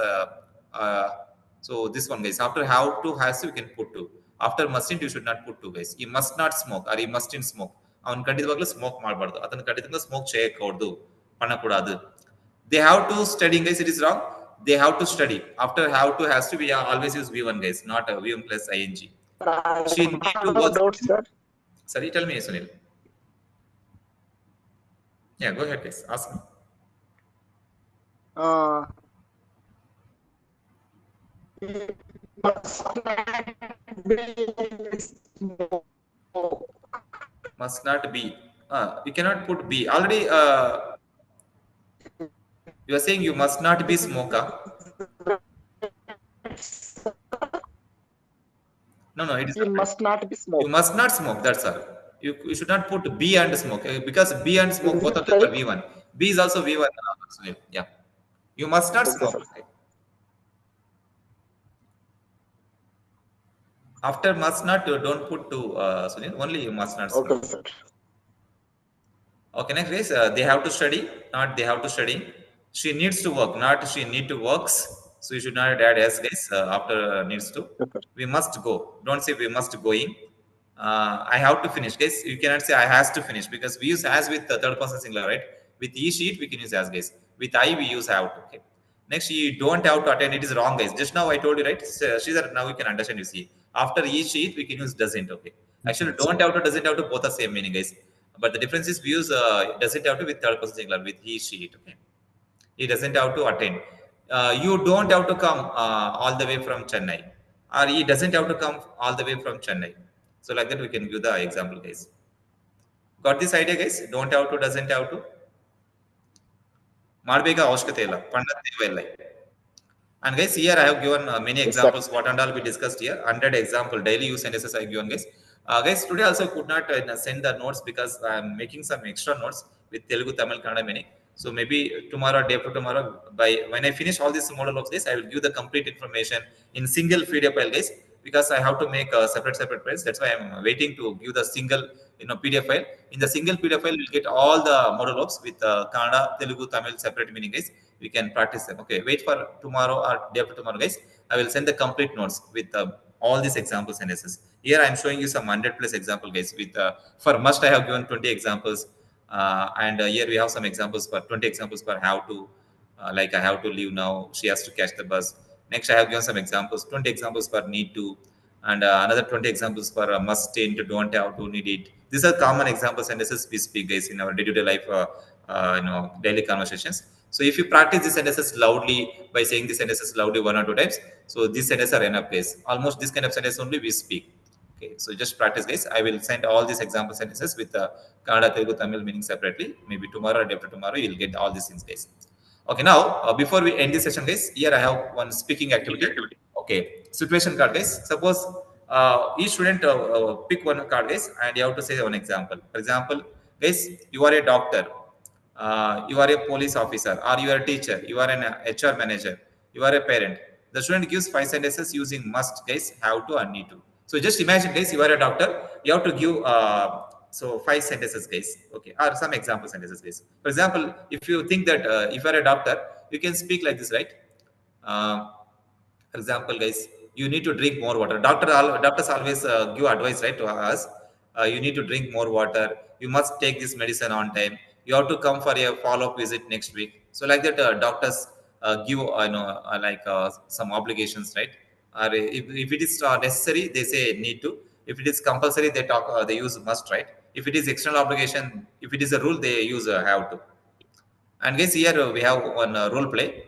So this one, guys. After have to, has to, you can put two. After mustn't, you should not put two, guys. He must not smoke or he mustn't smoke. ಅವನು ಖಂಡಿತವಾಗ್ಲೂ smoke ಮಾಡಬಾರ್ದು ಅದನ್ನು ಖಂಡಿತವಾಗ್ಲೂ smoke చేయకూడదు பண்ணக்கூடாது. They have to study, guys. It is wrong. They have to study. After have to, has to, we always use V1, guys, not a V1 plus ing. She need to No was. doubt, sir. Sorry, tell me, Sunil. Yeah, go ahead, guys. Ask me. Uh, Must not be. You cannot put be. Already, you are saying you must not be smoker. No, no, it is You not. must not be You smoke. must not smoke. That's all. You should not put B and smoke because B and smoke Is both of it them are right? V1. B is also V1. Sunil. Yeah. You must not Okay, smoke. sir. After must not, don't put to Sunil. Only you must not smoke. Okay, sir. Okay, next is they have to study, not they have to study. She needs to work, not she need to works. So you should not add as guys after needs to. Yes, sir. We must go. Don't say we must going. I have to finish, guys. You cannot say I has to finish because we use as with the third person singular, right? With e sheet we can use as guys. With I we use have to. Okay. Next, you don't have to attend. It is wrong, guys. Just now I told you, right? So, she said now we can understand. You see, after each sheet we can use doesn't. Okay. Actually, don't have to, doesn't have to, both are same meaning, guys. But the difference is we use doesn't have to with third person singular with he sheet. Okay. He doesn't have to attend. You don't have to come all the way from Chennai, or he doesn't have to come all the way from Chennai. So like that we can give the example, guys. Got this idea, guys? Don't have to, doesn't have to. ಮಾಡಬೇಕಾ ಅವಶ್ಯಕತೆ ಇಲ್ಲ ಪಂಡ ಇಲ್ಲ. And guys, here I have given many Yes, sir. examples. What and all we discussed here. 100 example daily use sentences I have given, guys. Guys, today also could not send the notes because I am making some extra notes with Telugu, Tamil, Kannada, many. So maybe tomorrow, day after tomorrow, by when I finish all this model of this, I will give the complete information in single PDF file, guys. Because I have to make a separate files. That's why I'm waiting to give the single, PDF file. In the single PDF file, you'll get all the model ops with Kannada, Telugu, Tamil separate meaning, guys. We can practice them. Okay, wait for tomorrow or day after tomorrow, guys. I will send the complete notes with all these examples and essays. Here I'm showing you some 100 plus example, guys. With for must I have given 20 examples, and here we have some examples for 20 examples for how to, like I have to leave now. She has to catch the bus. Next, I have given some examples, 20 examples for need to, and another 20 examples for must, into, don't have to, need it. These are common examples and sentences we speak, guys, in our day-to-day life, daily conversations. So if you practice these sentences loudly by saying these sentences loudly one or two times, so these sentences are enough, guys. Almost this kind of sentence only we speak. Okay, so just practice, guys. I will send all these example sentences with Kannada, Telugu, Tamil meaning separately. Maybe tomorrow or day after tomorrow you'll get all these things, guys. Okay, now before we end this session, guys, here I have one speaking activity. Okay, situation card, guys. Suppose each student pick one card, guys, and you have to say one example. For example, guys, you are a doctor, you are a police officer, or you are a teacher, you are an HR manager, you are a parent. The student gives 5 sentences using must, guys, have to, and need to. So just imagine, guys, you are a doctor, you have to give 5 sentences, guys. Okay, or some example sentences, guys. For example, if you think that if you are a doctor, you can speak like this, right? Uh, for example, guys, you need to drink more water. Doctors always give advice, right, to us. You need to drink more water. You must take this medicine on time. You have to come for a follow-up visit next week. So like that, doctors give some obligations, right? Or if it is necessary, they say need to. If it is compulsory, they use must, right? If it is external obligation, if it is a rule, they use have to. And guys, here we have one role play.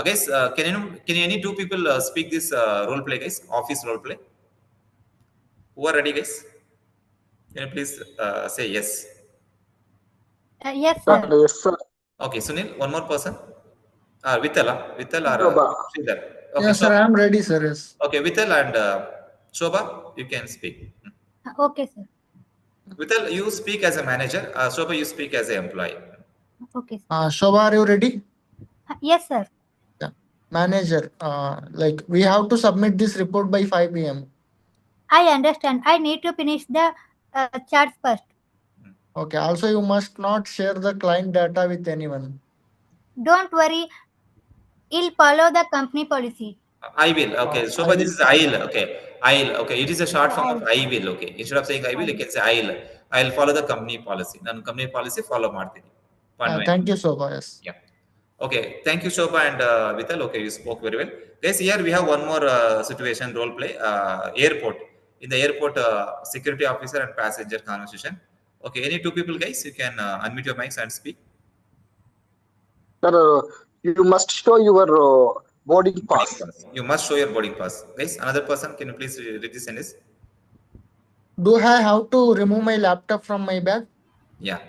Guys, can any two people speak this role play, guys? Office role play. Who are ready, guys? Can you please say yes? Yes, Sir, sir. yes, sir. Okay, Sunil, one more person. Vithal or Shobha. Sridhar. Okay, Yes, sir. Shobha. I'm ready, sir. Yes. Okay, Vithal and Shobha, you can speak. Okay, sir. Vithal, you speak as a manager. Shobha, you speak as an employee. Okay, sir. Shobha, are you ready? Yes, sir. Yeah. Manager, like we have to submit this report by 5 p.m. I understand. I need to finish the charts first. Okay. Also, you must not share the client data with anyone. Don't worry. I'll follow the company policy. I will. Okay. I Shobha, this will is follow. I'll. Okay. I'll. Okay. It is a short form of I'll. I will. Okay. Instead of saying I will, you I'll. can say I'll. I'll follow the company policy. ನಾನು company policy follow ಮಾಡ್ತೀನಿ. Thank you, Shobha. Yes. Yeah. Okay. Thank you, Shobha and Vithal. Okay, you spoke very well. Guys, here we have one more situation role play. Airport. In the airport, security officer and passenger conversation. Okay. Any two people, guys, you can unmute your mics and speak. Sir, you must show your boarding Boarding pass. pass. You must show your boarding pass. Guys, another person, can you please read this sentence? Do I have to remove my laptop from my bag? Yeah.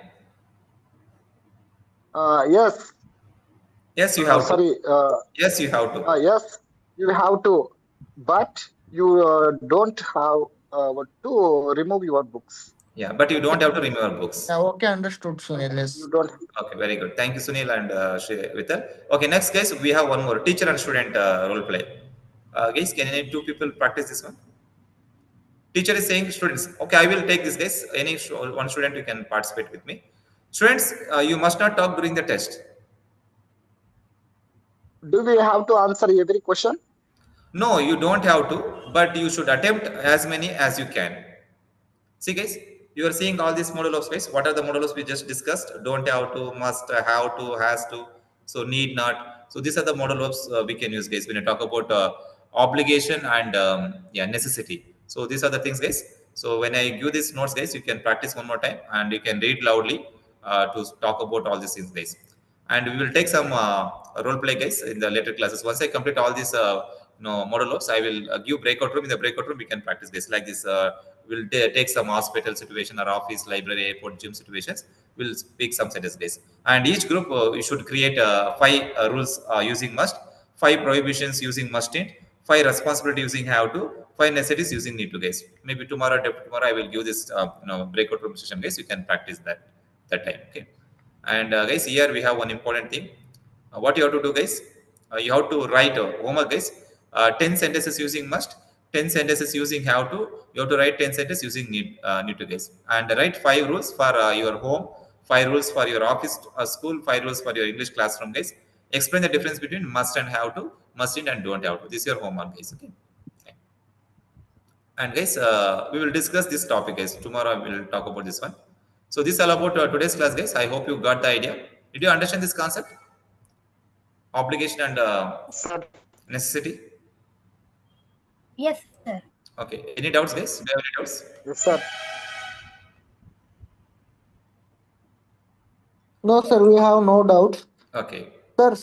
Yes. Yes, you have to. Sorry. Yes, you have to. Yes, you have to, but you don't have to remove your books. Yeah, but you don't have to remember books. Yeah, okay, understood, Sunil. Yes. You don't. Okay, very good. Thank you, Sunil and Vital. Okay, next guys, we have one more teacher and student role play. Guys, can any two people practice this one? Teacher is saying students, okay, I will take this guys. One student you can participate with me. Students, you must not talk during the test. Do we have to answer every question? No, you don't have to, but you should attempt as many as you can. See, guys, you are seeing all these model of space. What are the models we just discussed? Don't have to, must, have to, has to, so need not. So these are the model of we can use, guys, when you talk about obligation and yeah, necessity. So these are the things, guys. So when I give these notes, guys, you can practice one more time and you can read loudly to talk about all these things, guys. And we will take some role play, guys, in the later classes. Once I complete all these model ops, I will give breakout room. In the breakout room we can practice, guys, like this. We'll take some hospital situation or office, library, airport, gym situations. We'll speak some sentences, guys. And each group you should create 5 rules using must, 5 prohibitions using mustn't, 5 responsibility using have to, 5 necessities using need to, guys. Maybe tomorrow I will give this breakout room session, guys. You can practice that time. Okay. And guys, here we have one important thing. What you have to do, guys? You have to write homework, guys. 10 sentences using must, 10 sentences using have to. You have to write 10 sentences using need to, guys. And write 5 rules for your home, 5 rules for your office, school, 5 rules for your English classroom, guys. Explain the difference between must and have to, mustn't and don't have to. This is your homework, guys. Okay. Okay. And guys, we will discuss this topic, guys. Tomorrow we will talk about this one. So this is all about today's class, guys. I hope you got the idea. Did you understand this concept? Obligation and Sir. necessity. Yes, sir. Okay. Any doubts, guys? Do you have any doubts? Yes, sir. No, sir, we have no doubt. Okay. Sir,